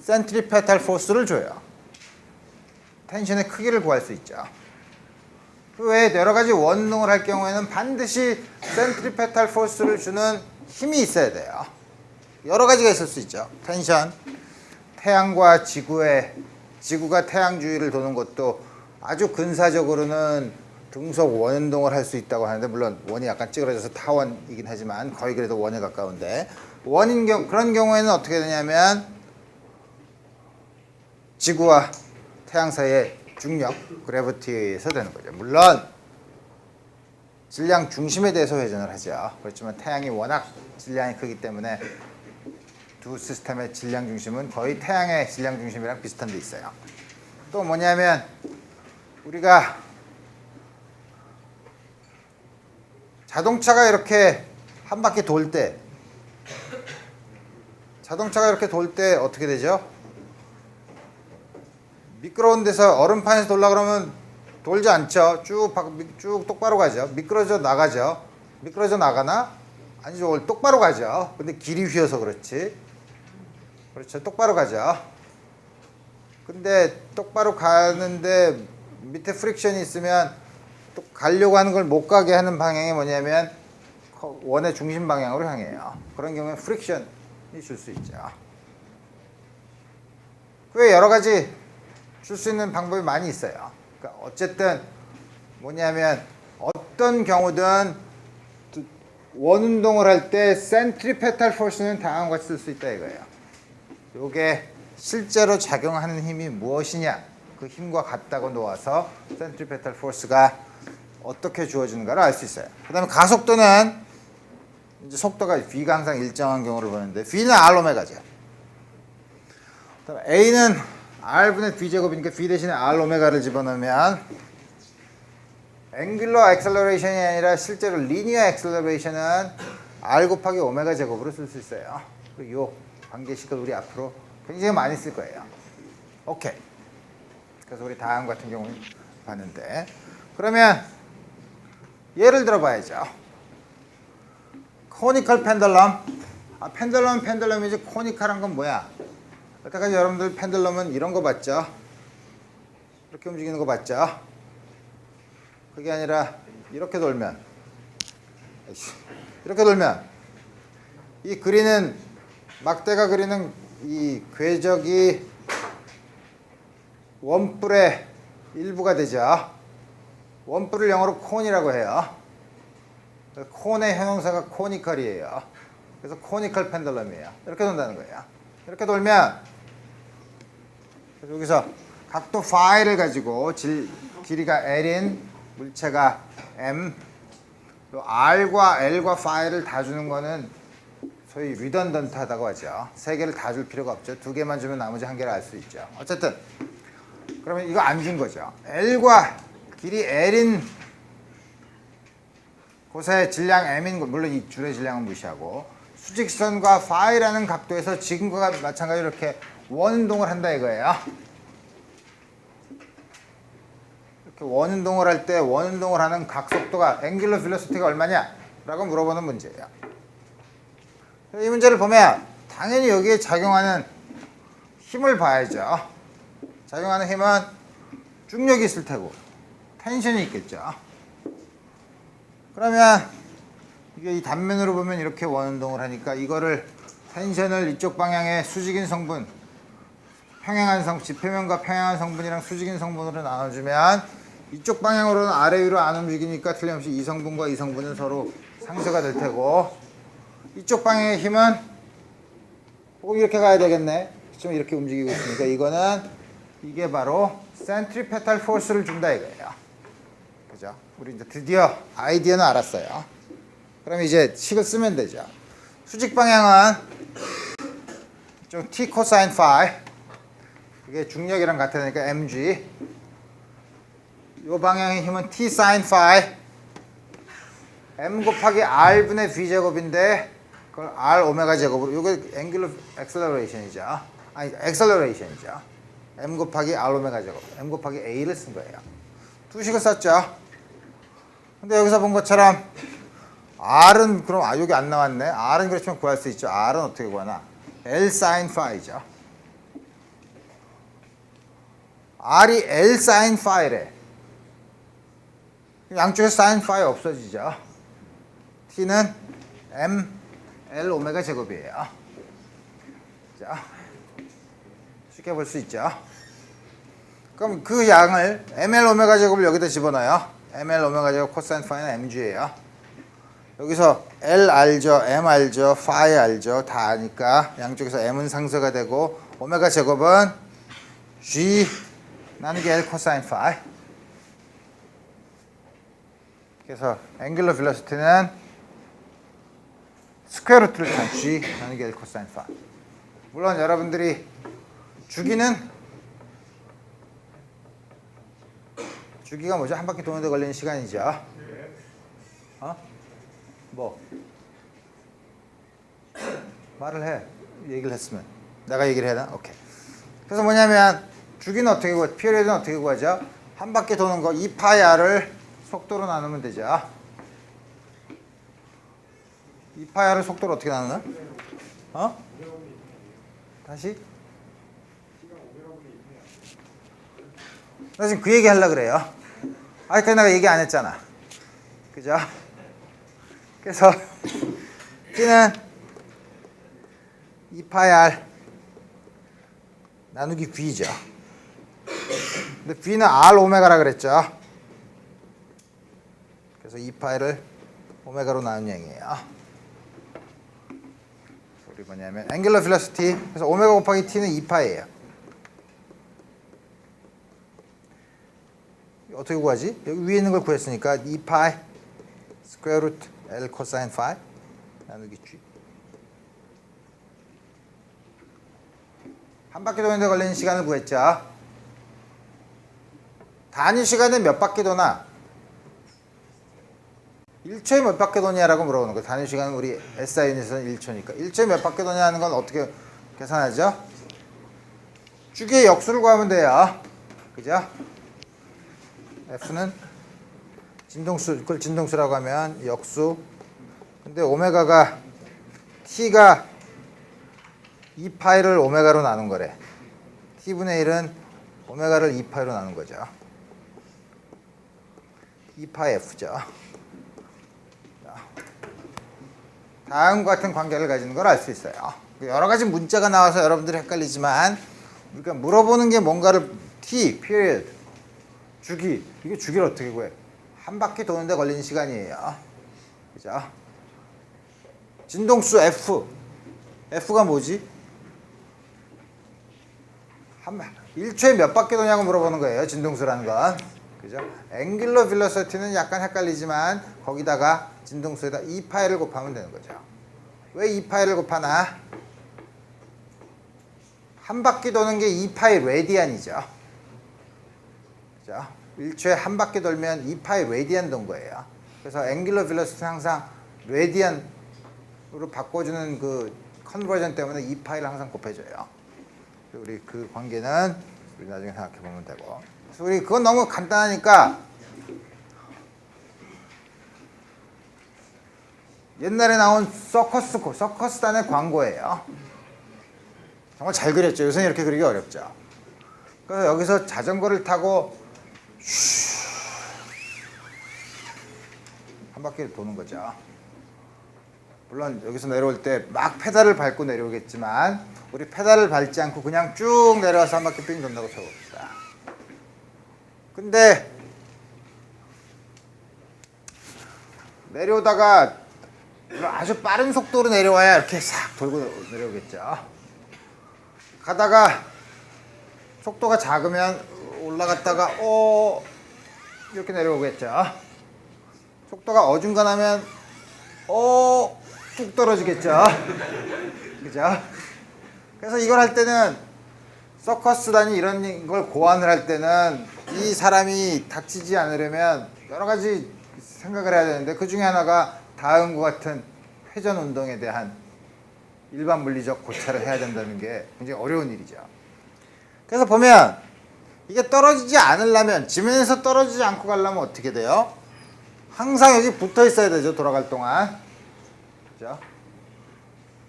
센트리페탈 포스를 줘요. 텐션의 크기를 구할 수 있죠. 그 외에 여러 가지 원운동을 할 경우에는 반드시 센트리페탈 포스를 주는 힘이 있어야 돼요. 여러 가지가 있을 수 있죠. 텐션, 태양과 지구가 태양 주위를 도는 것도 아주 근사적으로는 등속 원운동을 할 수 있다고 하는데, 물론 원이 약간 찌그러져서 타원이긴 하지만 거의 그래도 원에 가까운데, 그런 경우에는 어떻게 되냐면 지구와 태양 사이의 중력, 그래비티에 의해서 되는 거죠. 물론 질량 중심에 대해서 회전을 하죠. 그렇지만 태양이 워낙 질량이 크기 때문에 두 시스템의 질량 중심은 거의 태양의 질량 중심이랑 비슷한 데 있어요. 또 뭐냐면 우리가 자동차가 이렇게 한 바퀴 돌 때 어떻게 되죠? 미끄러운 데서 얼음판에서 돌라 그러면 돌지 않죠. 쭉 똑바로 가죠. 미끄러져 나가나? 아니죠. 똑바로 가죠. 근데 길이 휘어서 그렇지. 그렇죠. 똑바로 가죠. 근데 똑바로 가는데 밑에 프릭션이 있으면 또 가려고 하는 걸 못 가게 하는 방향이 뭐냐면 원의 중심 방향으로 향해요. 그런 경우에 프릭션이 줄 수 있죠. 그 외에 여러 가지 줄 수 있는 방법이 많이 있어요. 그러니까 어쨌든 뭐냐면 어떤 경우든 원운동을 할 때 센트리페탈 포스는 다음과 같이 쓸 수 있다 이거예요. 이게 실제로 작용하는 힘이 무엇이냐, 그 힘과 같다고 놓아서 센트리페탈 포스가 어떻게 주어지는가를 알 수 있어요. 그 다음에 가속도는 이제 속도가 V가 항상 일정한 경우를 보는데 V는 R 오메가죠. 그다음에 A는 R분의 V제곱이니까 V 대신에 R 오메가를 집어넣으면 앵귤러 액셀러레이션이 아니라 실제로 리니어 액셀러레이션은 R 곱하기 오메가 제곱으로 쓸 수 있어요. 그리고 이 관계식을 우리 앞으로 굉장히 많이 쓸 거예요. 오케이. 그래서 우리 다음 같은 경우는 봤는데, 그러면 예를 들어 봐야죠. 코니컬 펜들럼. 펜들럼이지 코니컬한 건 뭐야? 여태까지 여러분들 펜들럼은 이런 거 봤죠? 이렇게 움직이는 거 봤죠? 그게 아니라 이렇게 돌면 이 그리는 막대가 그리는 이 궤적이 원뿔의 일부가 되죠. 원뿔을 영어로 콘이라고 해요. 콘의 형용사가 코니컬이에요. 그래서 코니컬 펜들럼이에요. 이렇게 돈다는 거예요. 이렇게 돌면 여기서 각도 파이를 가지고 길이가 L인 물체가 M, 또 R과 L과 파이를 다 주는 거는 소위 리던던트하다고 하죠. 세 개를 다 줄 필요가 없죠. 두 개만 주면 나머지 한 개를 알 수 있죠. 어쨌든 그러면 이거 안 준 거죠. L과 길이 L인 곳의 질량 M인 것, 물론 이 줄의 질량은 무시하고 수직선과 파이라는 각도에서 지금과 마찬가지로 이렇게 원운동을 한다 이거예요. 이렇게 원운동을 할 때 원운동을 하는 각속도가 앵귤러 빌로시티가 얼마냐? 라고 물어보는 문제예요. 이 문제를 보면 당연히 여기에 작용하는 힘을 봐야죠. 작용하는 힘은 중력이 있을 테고 텐션이 있겠죠. 그러면 이게 이 단면으로 보면 이렇게 원운동을 하니까 이거를 텐션을 이쪽 방향의 수직인 성분, 지표면과 평행한 성분이랑 수직인 성분으로 나눠주면 이쪽 방향으로는 아래 위로 안 움직이니까 틀림없이 이 성분과 이 성분은 서로 상쇄가 될 테고 이쪽 방향의 힘은 꼭 이렇게 가야 되겠네. 지금 이렇게 움직이고 있으니까 이게 바로 센트리페탈 포스를 준다 이거예요. 그죠? 우리 이제 드디어 아이디어는 알았어요. 그럼 이제 식을 쓰면 되죠. 수직 방향은 좀 t 코사인 파이, 그게 중력이랑 같으니까 mg. 이 방향의 힘은 t 사인 파이, m 곱하기 r분의 v 제곱인데 그걸 r 오메가 제곱으로, 이게 앵귤러 액셀러레이션이죠. 아니 액셀러레이션이죠. m 곱하기 r 오메가 제곱, m 곱하기 a를 쓴 거예요. 두 식을 썼죠. 근데 여기서 본 것처럼 R은 그럼 여기 안 나왔네. R은 그렇지만 구할 수 있죠. R은 어떻게 구하나? L sin 파이죠. R이 L sin 파이래. 양쪽에서 sin 파이 없어지죠. T는 M L 오메가 제곱이에요. 자, 쉽게 볼 수 있죠. 그럼 그 양을 ML 오메가 제곱을 여기다 집어넣어요. ML 오메가 제곱 코사인 파이는 MG예요. 여기서 L 알죠, M 알죠, 파이 알죠, 다 아니까 양쪽에서 M은 상쇄가 되고 오메가 제곱은 G 나누기 L 코사인 파이. 그래서 앵귤러 빌로시티는 스퀘어 루트를 단 G 나누기 L 코사인 파이. 물론 여러분들이 주기가 뭐죠? 한 바퀴 도는데 걸리는 시간이죠. 뭐? 말을 해. 얘기를 했으면. 내가 얘기를 해야 되나? 오케이. 그래서 뭐냐면 주기는 어떻게 구하죠? 피리어드는 어떻게 구하죠? 한 바퀴 도는 거 2파이 r을 속도로 나누면 되죠. 2파이 r을 속도로 어떻게 나누나? 다시? 나 지금 그 얘기 하려고 그래요. 아직까지 내가 얘기 안 했잖아. 그죠? 그래서 T는 2파이 R 나누기 V죠. 근데 V는 R 오메가라 그랬죠. 그래서 2파이를 오메가로 나눈 양이에요. 우리 뭐냐면 앵귤러 빌로시티, 그래서 오메가 곱하기 T는 2파이예요. 어떻게 구하지? 여기 위에 있는 걸 구했으니까 2파이 스퀘어 루트 L 코사인 파이 나누기 G. 한 바퀴 도는데 걸리는 시간을 구했죠. 단위 시간에 몇 바퀴 도나? 1초에 몇 바퀴 도냐라고 물어보는 거예요. 단위 시간은 우리 SI 유닛에서는 1초니까 1초에 몇 바퀴 도냐 하는 건 어떻게 계산하죠? 주기의 역수를 구하면 돼요. 그죠? F는 진동수, 그걸 진동수라고 하면 역수. 근데 오메가가 t가 2파이를 오메가로 나눈 거래. t분의 1은 오메가를 2파이로 나눈 거죠. 2파이 f죠. 다음과 같은 관계를 가지는 걸 알 수 있어요. 여러 가지 문자가 나와서 여러분들이 헷갈리지만 그러니까 물어보는 게 뭔가를 t, period, 주기. 이게 주기를 어떻게 구해? 한 바퀴 도는데 걸리는 시간이에요. 그죠? 진동수 f. f가 뭐지? 1초에 몇 바퀴 도냐고 물어보는 거예요. 진동수라는 건. 그죠? 앵귤러 빌로시티는 약간 헷갈리지만 거기다가 진동수에다 2파이를 곱하면 되는 거죠. 왜 2파이를 곱하나? 한 바퀴 도는 게 2파이 레디안이죠. 그죠? 1초에 한 바퀴 돌면 2파이 레디안 돈 거예요. 그래서 앵귤러 빌로시티는 항상 레디안으로 바꿔주는 그 컨버전 때문에 2파이를 항상 곱해줘요. 우리 그 관계는 우리 나중에 생각해 보면 되고. 그래서 우리 그건 너무 간단하니까 옛날에 나온 서커스단의 광고예요. 정말 잘 그렸죠. 요새는 이렇게 그리기 어렵죠. 그래서 여기서 자전거를 타고 한 바퀴 도는 거죠. 물론 여기서 내려올 때 막 페달을 밟고 내려오겠지만 우리 페달을 밟지 않고 그냥 쭉 내려와서 한 바퀴 삥 돈다고 쳐봅시다. 근데 내려오다가 아주 빠른 속도로 내려와야 이렇게 싹 돌고 내려오겠죠. 가다가 속도가 작으면 올라갔다가 이렇게 내려오겠죠. 속도가 어중간하면 뚝 떨어지겠죠. 그죠? 그래서 이걸 할 때는 서커스단이 이런 걸 고안을 할 때는 이 사람이 다치지 않으려면 여러 가지 생각을 해야 되는데 그 중에 하나가 다음과 같은 회전 운동에 대한 일반 물리적 고찰을 해야 된다는 게 굉장히 어려운 일이죠. 그래서 보면 이게 떨어지지 않으려면 지면에서 떨어지지 않고 가려면 어떻게 돼요? 항상 여기 붙어 있어야 되죠. 돌아갈 동안. 그죠?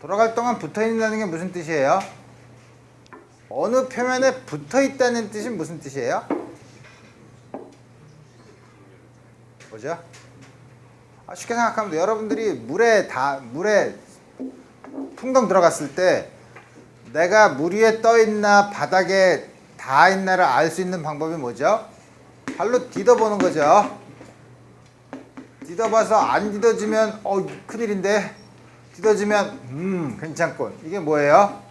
돌아갈 동안 붙어 있다는 게 무슨 뜻이에요? 어느 표면에 붙어 있다는 뜻이 무슨 뜻이에요? 뭐죠? 쉽게 생각하면 돼요. 여러분들이 물에 풍덩 들어갔을 때 내가 물 위에 떠 있나 바닥에 닿아 있나를 알 수 있는 방법이 뭐죠? 발로 디뎌보는 거죠. 디뎌봐서 안 디뎌지면 큰일인데 디뎌지면 괜찮군. 이게 뭐예요?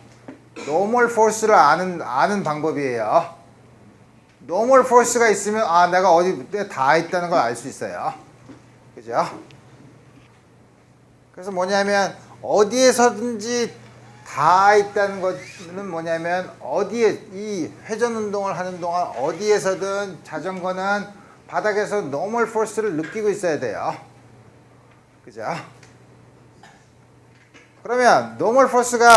노멀 포스를 아는 방법이에요. 노멀 포스가 있으면 내가 어디에 닿아 있다는 걸 알 수 있어요. 그죠? 그래서 뭐냐면 어디에서든지 닿아 있다는 것은 뭐냐면 어디에 이 회전 운동을 하는 동안 어디에서든 자전거는 바닥에서 노멀 포스를 느끼고 있어야 돼요. 그죠? 그러면 노멀 포스를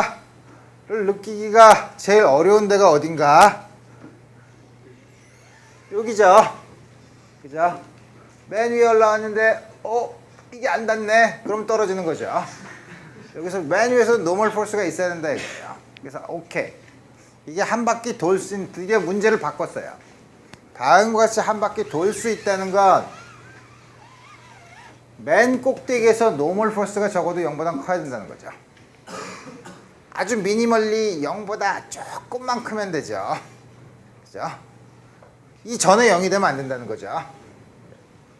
느끼기가 제일 어려운 데가 어딘가? 여기죠. 그죠? 맨 위에 올라왔는데 이게 안 닿네. 그럼 떨어지는 거죠. 여기서 맨 위에서 노멀 포스가 있어야 된다 이거예요. 그래서 오케이. 이게 한 바퀴 돌 수 있는 드디어 문제를 바꿨어요. 다음과 같이 한 바퀴 돌 수 있다는 건 맨 꼭대기에서 노멀 포스가 적어도 0보다 커야 된다는 거죠. 아주 미니멀리 0보다 조금만 크면 되죠. 그죠? 이 전에 0이 되면 안 된다는 거죠.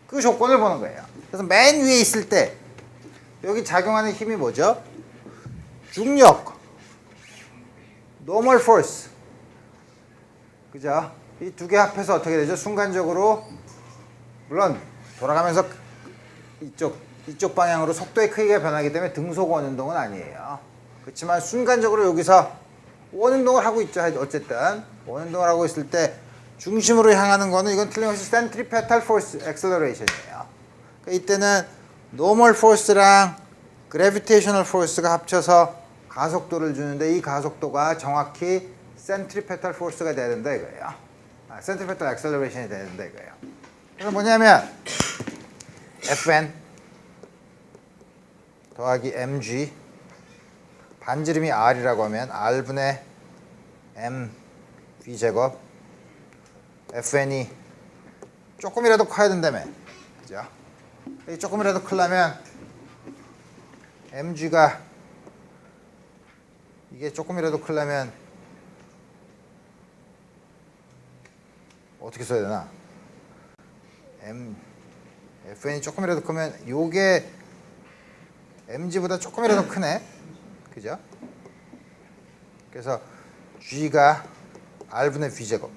그 조건을 보는 거예요. 그래서 맨 위에 있을 때 여기 작용하는 힘이 뭐죠? 중력, normal force. 그죠? 이 두 개 합해서 어떻게 되죠? 순간적으로 물론 돌아가면서 이쪽 방향으로 속도의 크기가 변하기 때문에 등속 원운동은 아니에요. 그렇지만 순간적으로 여기서 원운동을 하고 있죠. 어쨌든 원운동을 하고 있을 때 중심으로 향하는 거는 이건 틀림없이 centripetal force acceleration이에요. 그러니까 이때는 normal force랑 gravitational force가 합쳐서 가속도를 주는데 이 가속도가 정확히 centripetal force가 돼야 된다 이거예요. centripetal acceleration이 돼야 된다 이거예요. 그래서 뭐냐면 Fn 더하기 mg 반지름이 r이라고 하면 r분의 m v제곱 fn이 조금이라도 커야 된다며. 그죠? 조금이라도 크려면 mg가 이게 조금이라도 크려면 어떻게 써야 되나? fn이 조금이라도 크면 요게 mg보다 조금이라도 크네. 그죠? 그래서 g가 r분의 v제곱.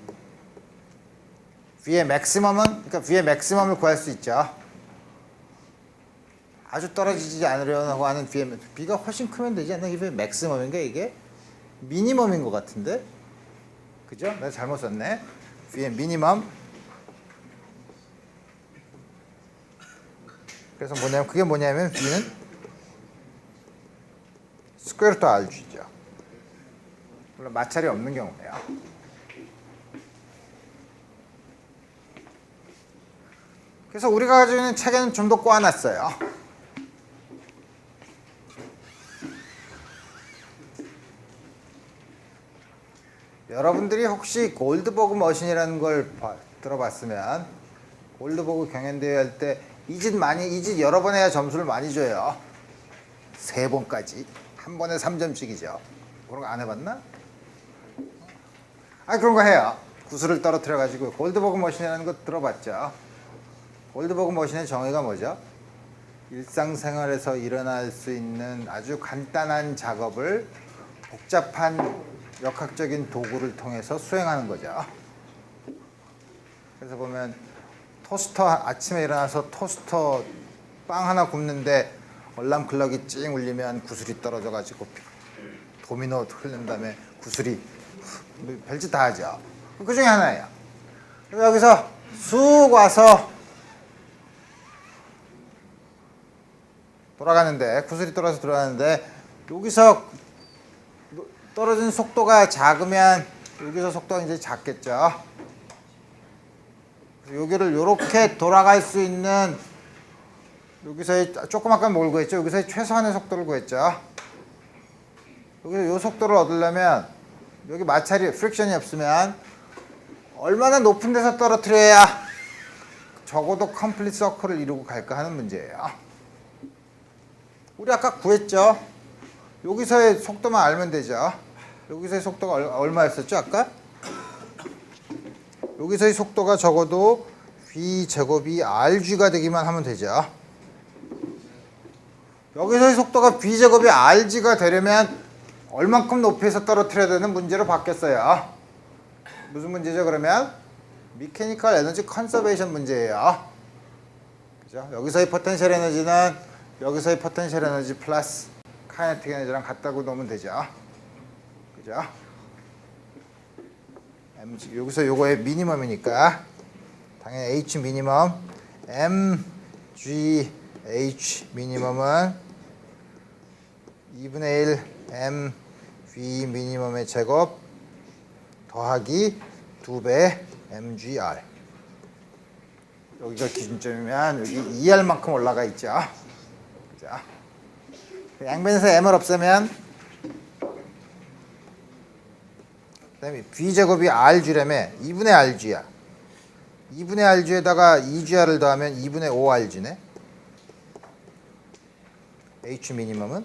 v의 맥시멈은, 그러니까 v의 맥시멈을 구할 수 있죠. 아주 떨어지지 않으려고 하는 b가 훨씬 크면 되지 않나? 이게 맥시멈인가 이게? 미니멈인 것 같은데? 그죠? 내가 잘못 썼네. b의 미니멈. 그래서 뭐냐면 그게 뭐냐면 b는 스퀘어 루트 rg죠. 물론 마찰이 없는 경우네요. 그래서 우리가 가지고 있는 책에는 좀 더 꼬아놨어요. 여러분들이 혹시 골드버그 머신이라는 걸 들어봤으면 골드버그 경연대회 할 때 이 짓 여러 번 해야 점수를 많이 줘요. 3번까지. 한 번에 3점씩이죠. 그런 거 안 해봤나? 그런 거 해요. 구슬을 떨어뜨려가지고 골드버그 머신이라는 거 들어봤죠. 골드버그 머신의 정의가 뭐죠? 일상생활에서 일어날 수 있는 아주 간단한 작업을 복잡한 역학적인 도구를 통해서 수행하는 거죠. 그래서 보면 토스터 아침에 일어나서 토스터 빵 하나 굽는데 얼람클럭이 찡 울리면 구슬이 떨어져가지고 도미노 흐른 다음에 구슬이 별짓 다 하죠. 그 중에 하나예요. 여기서 쑥 와서 돌아가는데 구슬이 떨어져서 돌아가는데 여기서 떨어지는 속도가 작으면 여기서 속도가 이제 작겠죠. 여기를 이렇게 돌아갈 수 있는 여기서의 조금 아까 뭘 구했죠? 여기서의 최소한의 속도를 구했죠. 여기서 이 속도를 얻으려면 여기 마찰이 프릭션이 없으면 얼마나 높은 데서 떨어뜨려야 적어도 컴플리트 서클을 이루고 갈까 하는 문제예요. 우리 아까 구했죠? 여기서의 속도만 알면 되죠. 여기서의 속도가 얼마였었죠? 아까? 여기서의 속도가 적어도 v제곱이 rg가 되기만 하면 되죠. 여기서의 속도가 v제곱이 rg가 되려면 얼만큼 높이에서 떨어뜨려야 되는 문제로 바뀌었어요. 무슨 문제죠 그러면? 미케니컬 에너지 컨서베이션 문제예요. 그죠? 여기서의 포텐셜 에너지는 여기서의 포텐셜 에너지 플러스 카이네틱 에너지랑 같다고 놓으면 되죠. 그죠? 여기서 요거의 미니멈이니까 당연히 H 미니멈 MGH 미니멈은 2분의 1 MV 미니멈의 제곱 더하기 2배 MGR. 여기가 기준점이면 여기 2R만큼 올라가 있죠. 그죠? 양변에서 M을 없애면 그다음에 V제곱이 RG라며 2분의 RG야. 2분의 RG에다가 2GR을 더하면 2분의 5RG네. H 미니멈은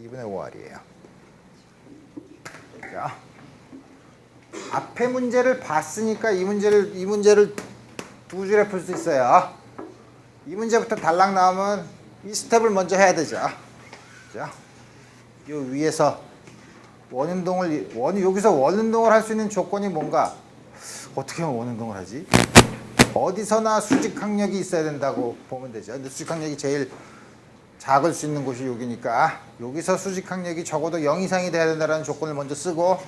2분의 5R이에요. 자, 앞에 문제를 봤으니까 이 문제를 두 줄에 풀 수 있어요. 이 문제부터 달랑 나오면 이 스텝을 먼저 해야 되죠. 자, 요 위에서 여기서 원운동을 할 수 있는 조건이 뭔가? 어떻게 하면 원운동을 하지? 어디서나 수직 항력이 있어야 된다고 보면 되죠. 근데 수직 항력이 제일 작을 수 있는 곳이 여기니까 여기서 수직 항력이 적어도 0 이상이 돼야 된다는 조건을 먼저 쓰고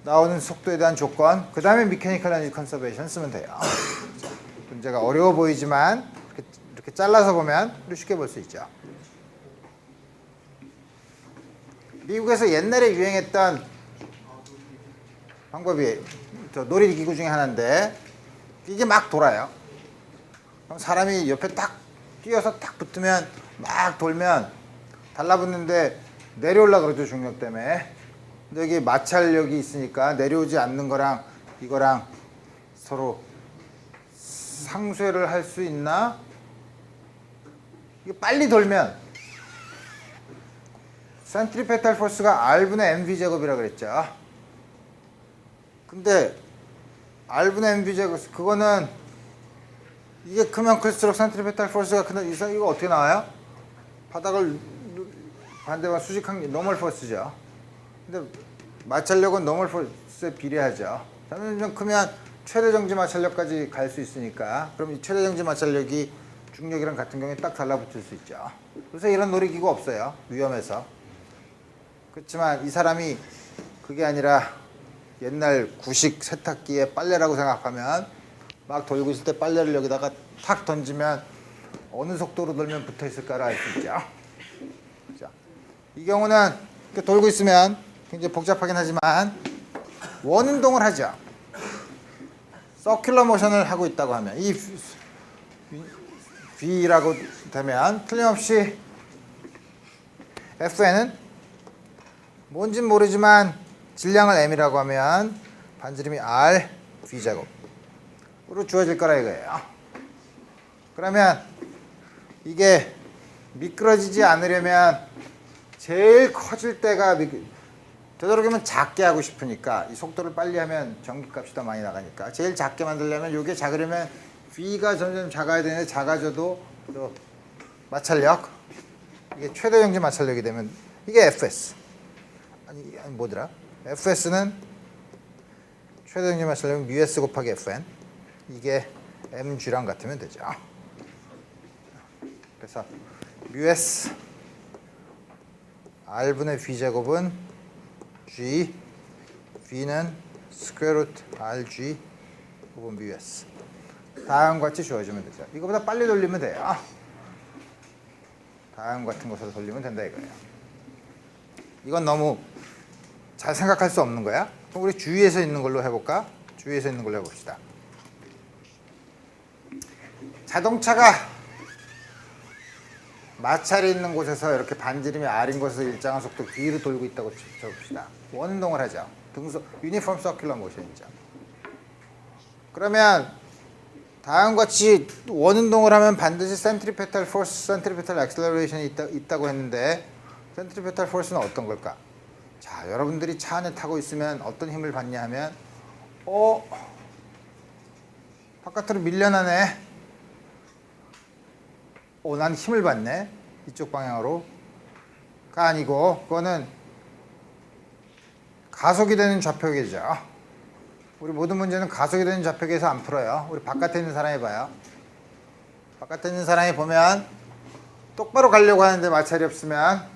나오는 속도에 대한 조건, 그 다음에 미케니컬 에너지 컨서베이션 쓰면 돼요. 문제가 어려워 보이지만 이렇게 잘라서 보면 쉽게 볼 수 있죠. 미국에서 옛날에 유행했던 방법이 놀이기구 중에 하나인데 이게 막 돌아요. 그럼 사람이 옆에 딱 뛰어서 탁 붙으면 막 돌면 달라붙는데 내려올라 그러죠, 중력 때문에. 근데 여기 마찰력이 있으니까 내려오지 않는 거랑 이거랑 서로 상쇄를 할 수 있나? 이게 빨리 돌면 센트리페탈 포스가 R분의 mv 제곱이라 그랬죠. 근데 R분의 mv 제곱 그거는 이게 크면 클수록 센트리페탈 포스가 크는 이상 이거 어떻게 나와요? 바닥을 반대방 수직한 게 노멀 포스죠. 근데 마찰력은 노멀 포스에 비례하죠. 점점 크면 최대 정지 마찰력까지 갈 수 있으니까 그럼 이 최대 정지 마찰력이 중력이랑 같은 경우에 딱 달라붙을 수 있죠. 그래서 이런 놀이기구 없어요. 위험해서. 그렇지만 이 사람이 그게 아니라 옛날 구식 세탁기에 빨래라고 생각하면 막 돌고 있을 때 빨래를 여기다가 탁 던지면 어느 속도로 돌면 붙어 있을까를 알 수 있죠. 자, 이 경우는 이렇게 돌고 있으면 굉장히 복잡하긴 하지만 원운동을 하죠. 서큘러 모션을 하고 있다고 하면 이 V라고 되면 틀림없이 Fn은 뭔진 모르지만 질량을 M이라고 하면 반지름이 R V제곱으로 주어질 거라 이거예요. 그러면 이게 미끄러지지 않으려면 제일 커질 때가 되도록이면 작게 하고 싶으니까 이 속도를 빨리 하면 전기값이 더 많이 나가니까 제일 작게 만들려면 이게 작으려면 V가 점점 작아야 되는데 작아져도 또 마찰력 이게 최대 정지 마찰력이 되면 이게 FS 아니 뭐더라? FS는 최대 정지 마찰력은 μS 곱하기 FN 이게 mg랑 같으면 되죠. 그래서 μS R분의 V제곱은 G, V는 스퀘어 루트 RG 곱은 μS 다음 같이 주어지면 되죠. 이거보다 빨리 돌리면 돼요. 다음 같은 곳으로 돌리면 된다 이거예요. 이건 너무 잘 생각할 수 없는 거야. 그럼 우리 주위에서 있는 걸로 해볼까? 주위에서 있는 걸로 해봅시다. 자동차가 마찰이 있는 곳에서 이렇게 반지름이 R인 곳에서 일정한 속도 V로 돌고 있다고 쳐봅시다. 원운동을 하죠. 등속 유니폼 서큘러 모션이죠. 그러면 다음과 같이 원운동을 하면 반드시 센트리페탈 포스, 센트리페탈 액셀러레이션이 있다고 했는데 센트리페탈 포스는 어떤 걸까? 자, 여러분들이 차 안에 타고 있으면 어떤 힘을 받냐 하면 바깥으로 밀려나네. 난 힘을 받네. 이쪽 방향으로가 아니고 그거는 가속이 되는 좌표계죠. 우리 모든 문제는 가속이 되는 좌표계에서 안 풀어요. 우리 바깥에 있는 사람이 봐요. 바깥에 있는 사람이 보면 똑바로 가려고 하는데 마찰이 없으면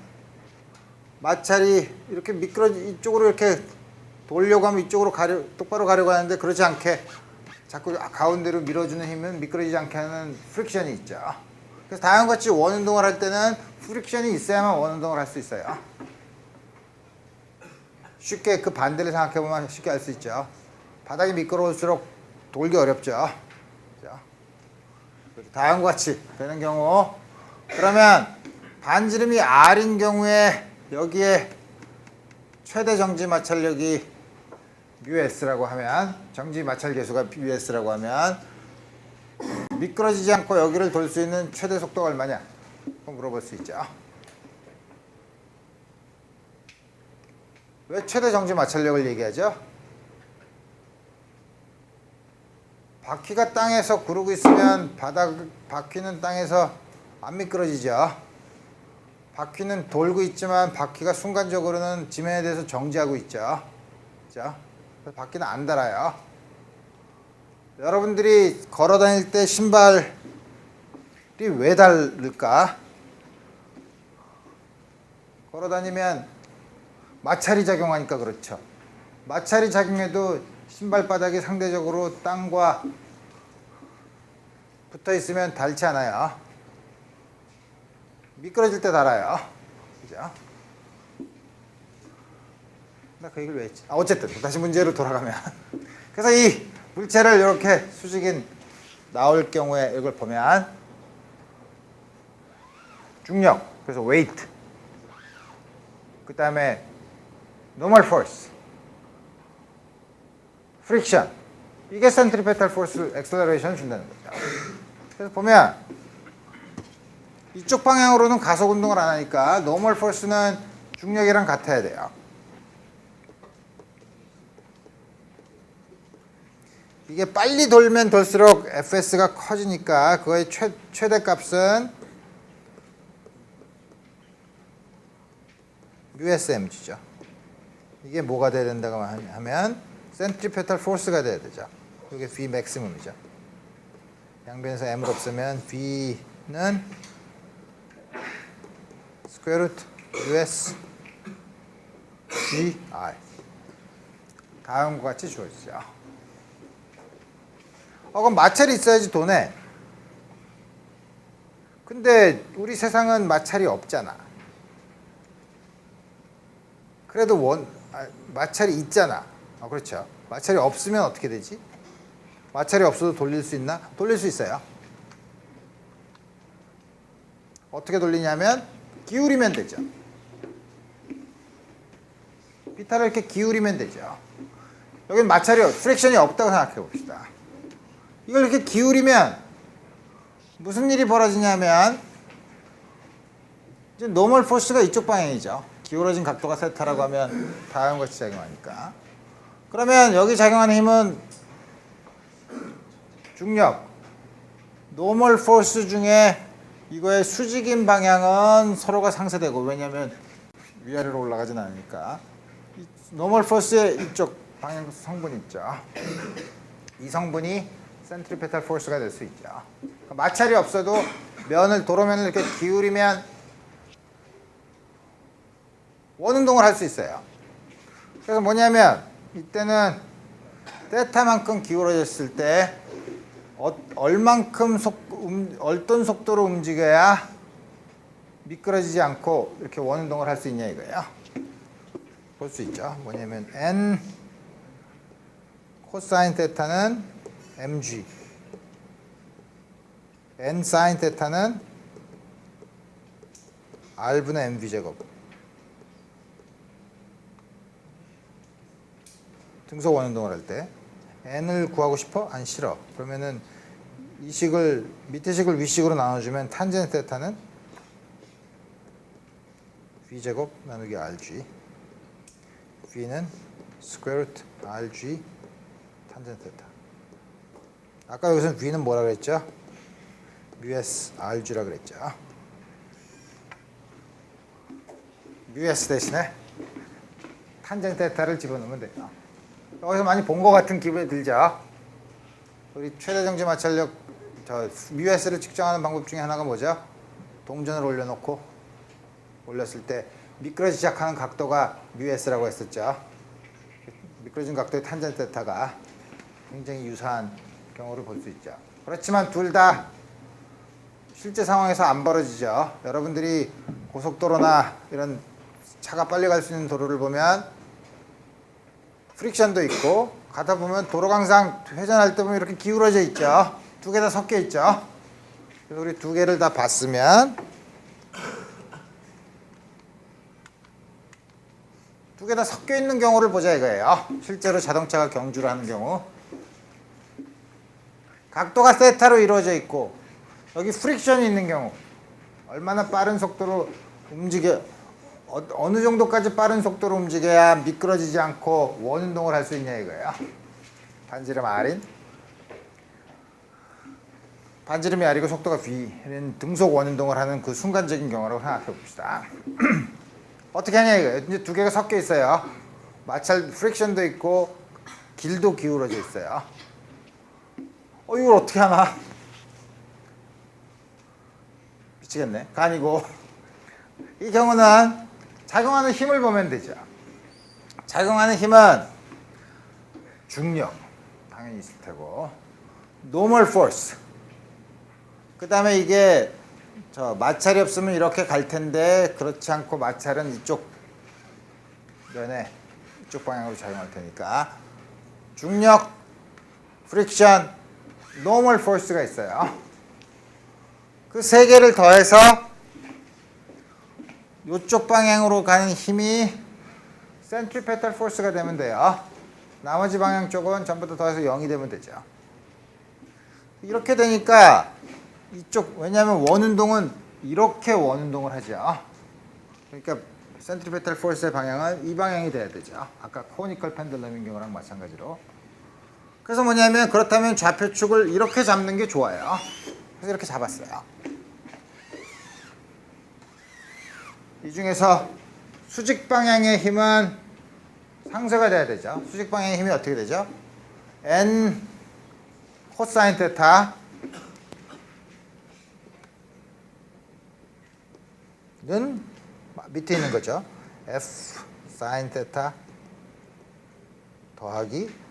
마찰이 이렇게 이쪽으로 이렇게 돌려고 하면 이쪽으로 똑바로 가려고 하는데 그렇지 않게 자꾸 가운데로 밀어주는 힘은 미끄러지지 않게 하는 프릭션이 있죠. 그래서 다음과 같이 원운동을 할 때는 프릭션이 있어야만 원운동을 할 수 있어요. 쉽게 그 반대를 생각해보면 쉽게 알 수 있죠. 바닥이 미끄러울수록 돌기 어렵죠. 다음과 같이 되는 경우 그러면 반지름이 R인 경우에 여기에 최대 정지 마찰력이 μS라고 하면 정지 마찰 계수가 μS라고 하면 미끄러지지 않고 여기를 돌 수 있는 최대 속도가 얼마냐? 물어볼 수 있죠. 왜 최대 정지 마찰력을 얘기하죠? 바퀴가 땅에서 구르고 있으면 바퀴는 땅에서 안 미끄러지죠. 바퀴는 돌고 있지만 바퀴가 순간적으로는 지면에 대해서 정지하고 있죠. 그렇죠? 그래서 바퀴는 안 달아요. 여러분들이 걸어 다닐 때 신발이 왜 다를까? 걸어 다니면 마찰이 작용하니까 그렇죠. 마찰이 작용해도 신발 바닥이 상대적으로 땅과 붙어 있으면 닳지 않아요. 미끄러질 때 닳아요. 그죠? 나 그 얘기를 왜 했지? 어쨌든 다시 문제로 돌아가면 그래서 이 물체를 이렇게 수직인 나올 경우에 이걸 보면 중력, 그래서 weight. 그 다음에 normal force, friction. 이게 centripetal force acceleration을 준다는 거죠. 그래서 보면 이쪽 방향으로는 가속 운동을 안 하니까 normal force는 중력이랑 같아야 돼요. 이게 빨리 돌면 돌수록 FS가 커지니까 그거의 최대값은 USMG죠. 이게 뭐가 돼야 된다고 하면 센트리페탈 포스가 돼야 되죠. 이게 V 맥시멈이죠. 양변에서 M을 없으면 V는 스퀘어 루트 US GI 다음과 같이 주어지죠. 그럼 마찰이 있어야지 도네. 근데 우리 세상은 마찰이 없잖아. 그래도 마찰이 있잖아. 그렇죠. 마찰이 없으면 어떻게 되지? 마찰이 없어도 돌릴 수 있나? 돌릴 수 있어요. 어떻게 돌리냐면 기울이면 되죠. 비타를 이렇게 기울이면 되죠. 여기는 마찰이, 프릭션이 없다고 생각해 봅시다. 이걸 이렇게 기울이면 무슨 일이 벌어지냐면 이제 노멀 포스가 이쪽 방향이죠. 기울어진 각도가 세타라고 하면 다음과 같이 작용하니까. 그러면 여기 작용하는 힘은 중력, 노멀 포스 중에 이거의 수직인 방향은 서로가 상쇄되고, 왜냐하면 위아래로 올라가진 않으니까. 노멀 포스의 이쪽 방향 성분이 있죠. 이 성분이 센트리페탈 포스가 될 수 있죠. 마찰이 없어도 도로면을 이렇게 기울이면 원운동을 할 수 있어요. 그래서 뭐냐면 이때는 세타만큼 기울어졌을 때 얼만큼 어떤 속도로 움직여야 미끄러지지 않고 이렇게 원운동을 할 수 있냐 이거예요. 볼 수 있죠. 뭐냐면 n 코사인 테타는 mg, n 사인 테타는 r분의 mv 제곱. 등속 원운동을 할 때 n을 구하고 싶어? 안 싫어. 그러면은 이 식을 밑에 식을 위식으로 나눠주면 탄젠트 테타는 v 제곱 나누기 rg, v는 스퀘어 루트 rg 탄젠트 테타. 아까 여기서는 v는 뭐라 그랬죠? 뮤s rg라 그랬죠. 뮤s 대신에 탄젠트 테타를 집어넣으면 돼요. 여기서 많이 본 것 같은 기분이 들죠? 우리 최대 정지 마찰력 뮤s를 측정하는 방법 중에 하나가 뭐죠? 동전을 올려놓고 올렸을 때 미끄러지기 시작하는 각도가 뮤s라고 했었죠. 미끄러진 각도의 탄젠트 테타가 굉장히 유사한 경우를 볼 수 있죠. 그렇지만 둘 다 실제 상황에서 안 벌어지죠. 여러분들이 고속도로나 이런 차가 빨리 갈 수 있는 도로를 보면 프릭션도 있고 가다 보면 도로강상 회전할 때 보면 이렇게 기울어져 있죠. 두 개 다 섞여 있죠. 그래서 우리 두 개를 다 봤으면 두 개 다 섞여 있는 경우를 보자 이거예요. 실제로 자동차가 경주를 하는 경우 각도가 세타로 이루어져 있고 여기 프릭션이 있는 경우 얼마나 빠른 속도로 어느 정도까지 빠른 속도로 움직여야 미끄러지지 않고 원운동을 할 수 있냐 이거예요. 반지름 R인 반지름이 R이고 속도가 V는 등속 원운동을 하는 그 순간적인 경우라고 생각해 봅시다. 어떻게 하냐 이거예요. 이제 두 개가 섞여 있어요. 마찰 프릭션도 있고 길도 기울어져 있어요. 이걸 어떻게 하나? 미치겠네. 아니고 이 경우는 작용하는 힘을 보면 되죠. 작용하는 힘은 중력 당연히 있을 테고, normal force. 그 다음에 이게 마찰이 없으면 이렇게 갈 텐데 그렇지 않고 마찰은 이쪽 면에 이쪽 방향으로 작용할 테니까 중력, 프릭션, normal force가 있어요. 그 세 개를 더해서 이쪽 방향으로 가는 힘이 센트리페탈 포스가 되면 돼요. 나머지 방향 쪽은 전부 다 더해서 0이 되면 되죠. 이렇게 되니까 이쪽, 왜냐하면 원운동은 이렇게 원운동을 하죠. 그러니까 센트리페탈 포스의 방향은 이 방향이 돼야 되죠. 아까 코니컬 펜들럼인 경우랑 마찬가지로. 그래서 뭐냐면 그렇다면 좌표축을 이렇게 잡는 게 좋아요. 그래서 이렇게 잡았어요. 이 중에서 수직 방향의 힘은 상쇄가 돼야 되죠. 수직 방향의 힘이 어떻게 되죠? n 코사인 테타는 밑에 있는 거죠. f 사인 테타 더하기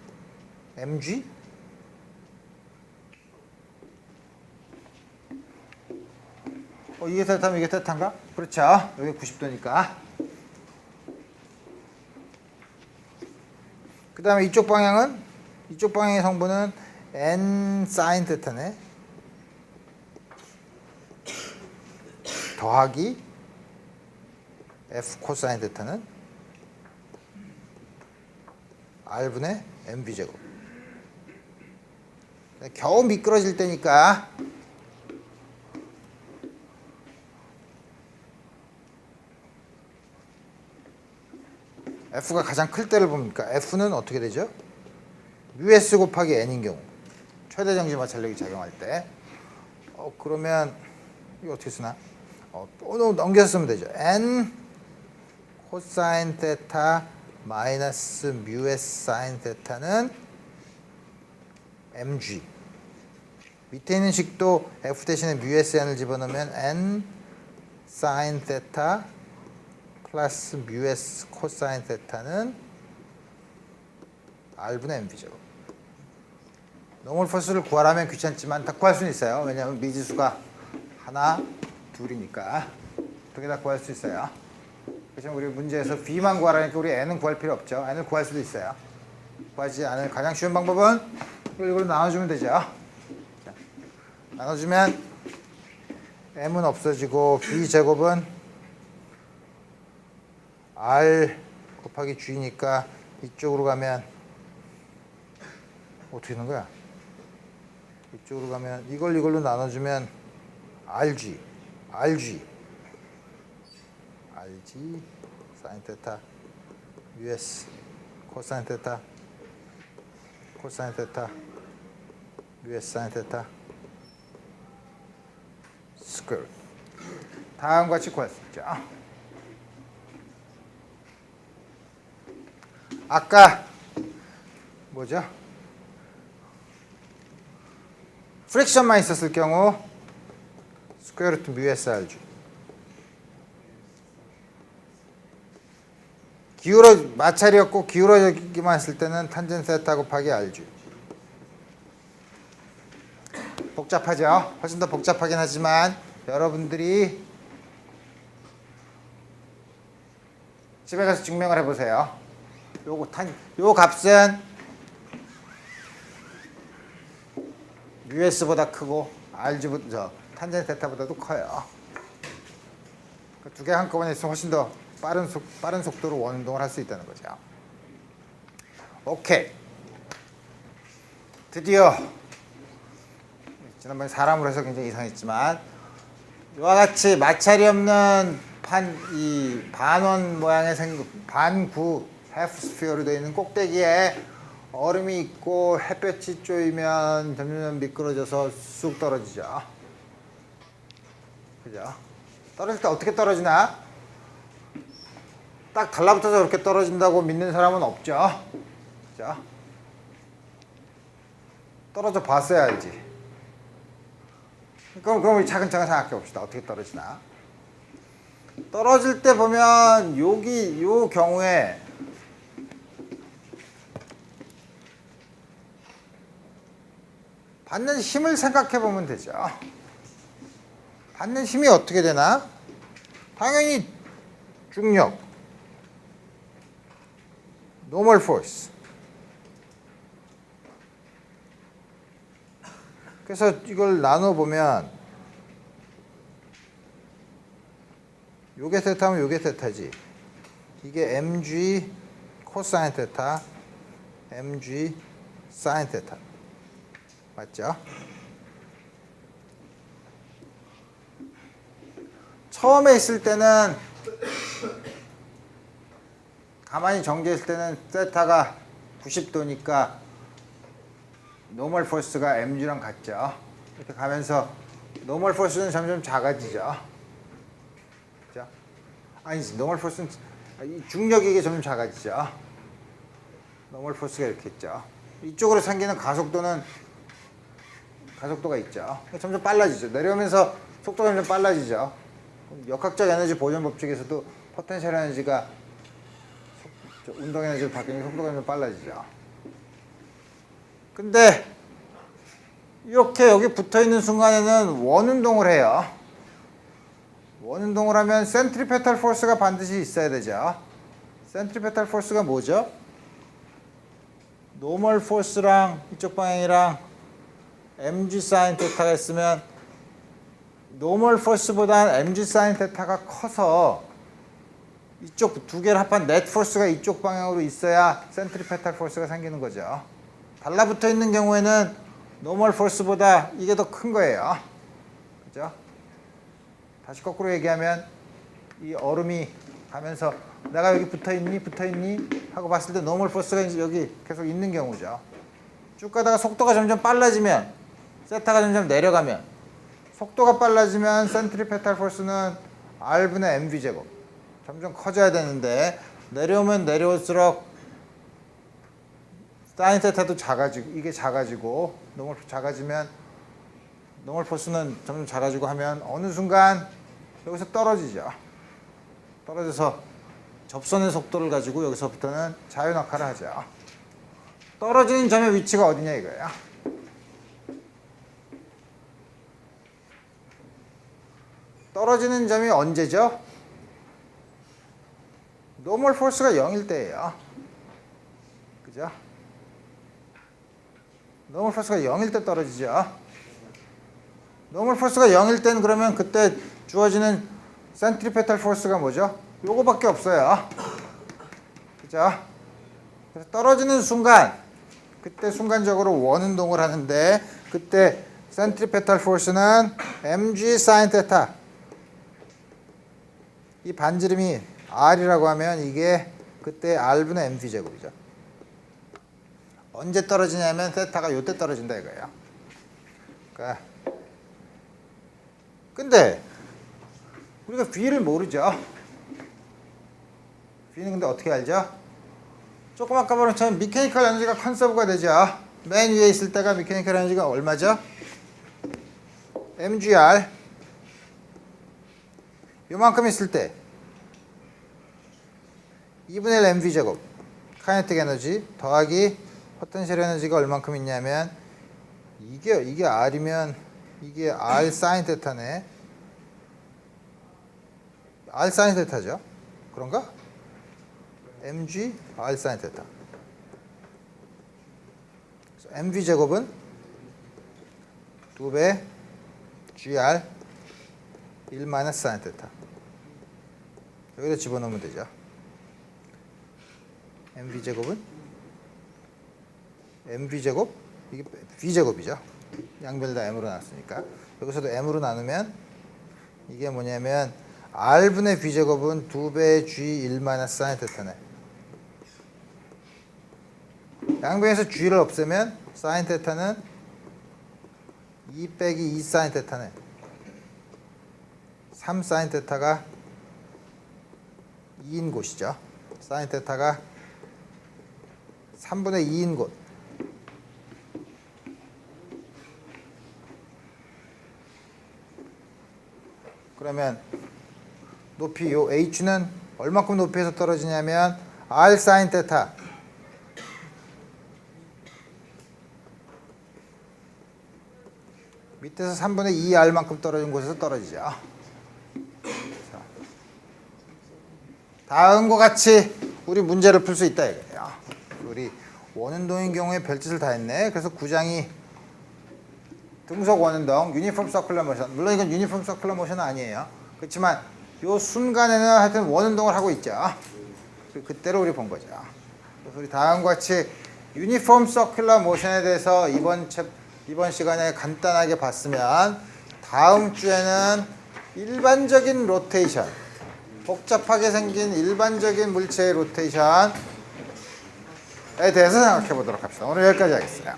mg 이게 테타면 이게 테타인가? 그렇죠. 여기 90도니까. 그 다음에 이쪽 방향은, 이쪽 방향의 성분은 n 사인 테타네. 더하기 f 코사인 테타는 r분의 mv 제곱. 겨우 미끄러질 때니까 F가 가장 클 때를 보니까 F는 어떻게 되죠? US 곱하기 N인 경우 최대 정지 마찰력이 작용할 때 그러면 이거 어떻게 쓰나? 넘겨서 쓰면 되죠. N 코사인 테타 마이너스 뮤 S 사인 테타는 mg. 밑에 있는 식도 F 대신에 뮤 S N을 집어넣으면 N 사인 테타 플러스 뮤 S 코사인 테타는 R분의 mv죠. 노멀 포스를 구하라면 귀찮지만 다 구할 수는 있어요. 왜냐하면 미지수가 하나, 둘이니까 두 개 다 구할 수 있어요. 그렇지만 우리 문제에서 B만 구하라니까 우리 N은 구할 필요 없죠. N을 구할 수도 있어요. 구하지 않을 가장 쉬운 방법은 이걸로 나눠주면 되죠. 자, 나눠주면 M은 없어지고 B제곱은 R 곱하기 G니까 이쪽으로 가면 어떻게 되는 거야? 이쪽으로 가면 이걸로 나눠주면 RG 사인 테타 US 코사인 테타 US 사인 테타 스퀘어 다음과 같이 구할 수 있죠. 아까 뭐죠? 프릭션만 있었을 경우 스퀘어 루트 뮤 S RG 마찰이었고 기울어지기만 했을 때는 탄젠 세타 곱하기 RG. 복잡하죠? 훨씬 더 복잡하긴 하지만 여러분들이 집에 가서 증명을 해보세요. 요 값은 US보다 크고 RG보다 탄젠 세타보다도 커요. 두 개 한꺼번에 있으면 훨씬 더 빠른 속도로 원운동을 할 수 있다는 거죠. 오케이. 드디어 지난번에 사람으로 해서 굉장히 이상했지만 이와 같이 마찰이 없는 반원 모양의 반구 해프스피어로 되어 있는 꼭대기에 얼음이 있고 햇볕이 쪼이면 점점 미끄러져서 쑥 떨어지죠. 그죠? 떨어질 때 어떻게 떨어지나? 딱 달라붙어서 그렇게 떨어진다고 믿는 사람은 없죠. 그죠? 떨어져 봤어야 알지. 그럼 우리 차근차근 생각해 봅시다. 어떻게 떨어지나? 떨어질 때 보면 요 경우에 받는 힘을 생각해 보면 되죠. 받는 힘이 어떻게 되나? 당연히 중력, 노멀 포스. 그래서 이걸 나눠 보면 요게 세타면 요게 세타지. 이게 mg 코사인 테타, mg 사인 테타. 맞죠? 처음에 있을 때는 가만히 정지했을 때는 세타가 90도니까 노멀 포스가 mg랑 같죠. 이렇게 가면서 노멀 포스는 점점 작아지죠. 그죠? 아니지, 노멀 포스는 중력이 이게 점점 작아지죠. 노멀 포스가 이렇게 있죠. 이쪽으로 생기는 가속도가 있죠. 점점 빨라지죠. 내려오면서 속도가 점점 빨라지죠. 역학적 에너지 보존 법칙에서도 포텐셜 에너지가 운동 에너지로 바뀌는 속도가 점점 빨라지죠. 근데 이렇게 여기 붙어있는 순간에는 원운동을 해요. 원운동을 하면 센트리페탈 포스가 반드시 있어야 되죠. 센트리페탈 포스가 뭐죠? 노멀 포스랑 이쪽 방향이랑 mg 사인 테타가 있으면 노멀 포스보다는 mg 사인 테타가 커서 이쪽 두 개를 합한 넷 포스가 이쪽 방향으로 있어야 센트리페탈 포스가 생기는 거죠. 달라붙어 있는 경우에는 노멀 포스보다 이게 더 큰 거예요. 그죠? 다시 거꾸로 얘기하면 이 얼음이 가면서 내가 여기 붙어있니? 하고 봤을 때 노멀 포스가 이제 여기 계속 있는 경우죠. 쭉 가다가 속도가 점점 빨라지면 세타가 점점 내려가면 속도가 빨라지면 센트리페탈 포스는 R분의 mv 제곱 점점 커져야 되는데 내려오면 내려올수록 사인 테타도 작아지고 이게 작아지고 노멀 작아지면 노멀 포스는 점점 작아지고 하면 어느 순간 여기서 떨어지죠. 떨어져서 접선의 속도를 가지고 여기서부터는 자유낙하를 하죠. 떨어지는 점의 위치가 어디냐 이거예요. 떨어지는 점이 언제죠? 노멀 포스가 0일 때예요. 그죠? 노멀 포스가 0일 때 떨어지죠. 노멀 포스가 0일 때는 그러면 그때 주어지는 센트리페탈 포스가 뭐죠? 요거밖에 없어요. 그죠? 그래서 떨어지는 순간 그때 순간적으로 원운동을 하는데 그때 센트리페탈 포스는 mg 사인 테타 이 반지름이 r이라고 하면 이게 그때 r분의 mv 제곱이죠. 언제 떨어지냐면 세타가 요때 떨어진다 이거예요. 그러니까 근데 우리가 V를 모르죠. V는 근데 어떻게 알죠? 조금 아까 말한 것처럼 미케니컬 에너지가 컨서브가 되죠. 맨 위에 있을 때가 미케니컬 에너지가 얼마죠? mgr 요만큼 있을 때 2분의 1 mv 제곱 카이네틱 에너지 더하기 포텐셜 에너지가 얼만큼 있냐면 이게 r이면 이게 r 사인 테타네. r 사인 테타죠. 그런가? mg r 사인 테타. mv 제곱은 2배 gr 1 마이너스 사인 테타. 여기다 집어넣으면 되죠. mv 제곱은 mv 제곱 이게 v 제곱이죠. 양변을 다 m으로 나눴으니까 여기서도 m으로 나누면 이게 뭐냐면 r분의 v 제곱은 2배 g 1 마이너스 사인 테타네. 양변에서 g를 없애면 사인 테타는 2 빼기 2 사인 테타네. 3 사인 테타가 2인 곳이죠. 사인 테타가 3분의 2인 곳. 그러면 높이 요 h는 얼마큼 높이에서 떨어지냐면 r 사인 테타 밑에서 3분의 2r만큼 떨어진 곳에서 떨어지죠. 다음과 같이 우리 문제를 풀 수 있다 이거예요. 우리 원운동인 경우에 별짓을 다 했네. 그래서 9장이 등속 원운동, 유니폼 서큘러 모션. 물론 이건 유니폼 서큘러 모션은 아니에요. 그렇지만 요 순간에는 하여튼 원운동을 하고 있죠. 그때로 우리 본 거죠. 그래서 우리 다음과 같이 유니폼 서큘러 모션에 대해서 이번 시간에 간단하게 봤으면 다음 주에는 일반적인 로테이션, 복잡하게 생긴 일반적인 물체의 로테이션에 대해서 생각해 보도록 합시다. 오늘 여기까지 하겠습니다.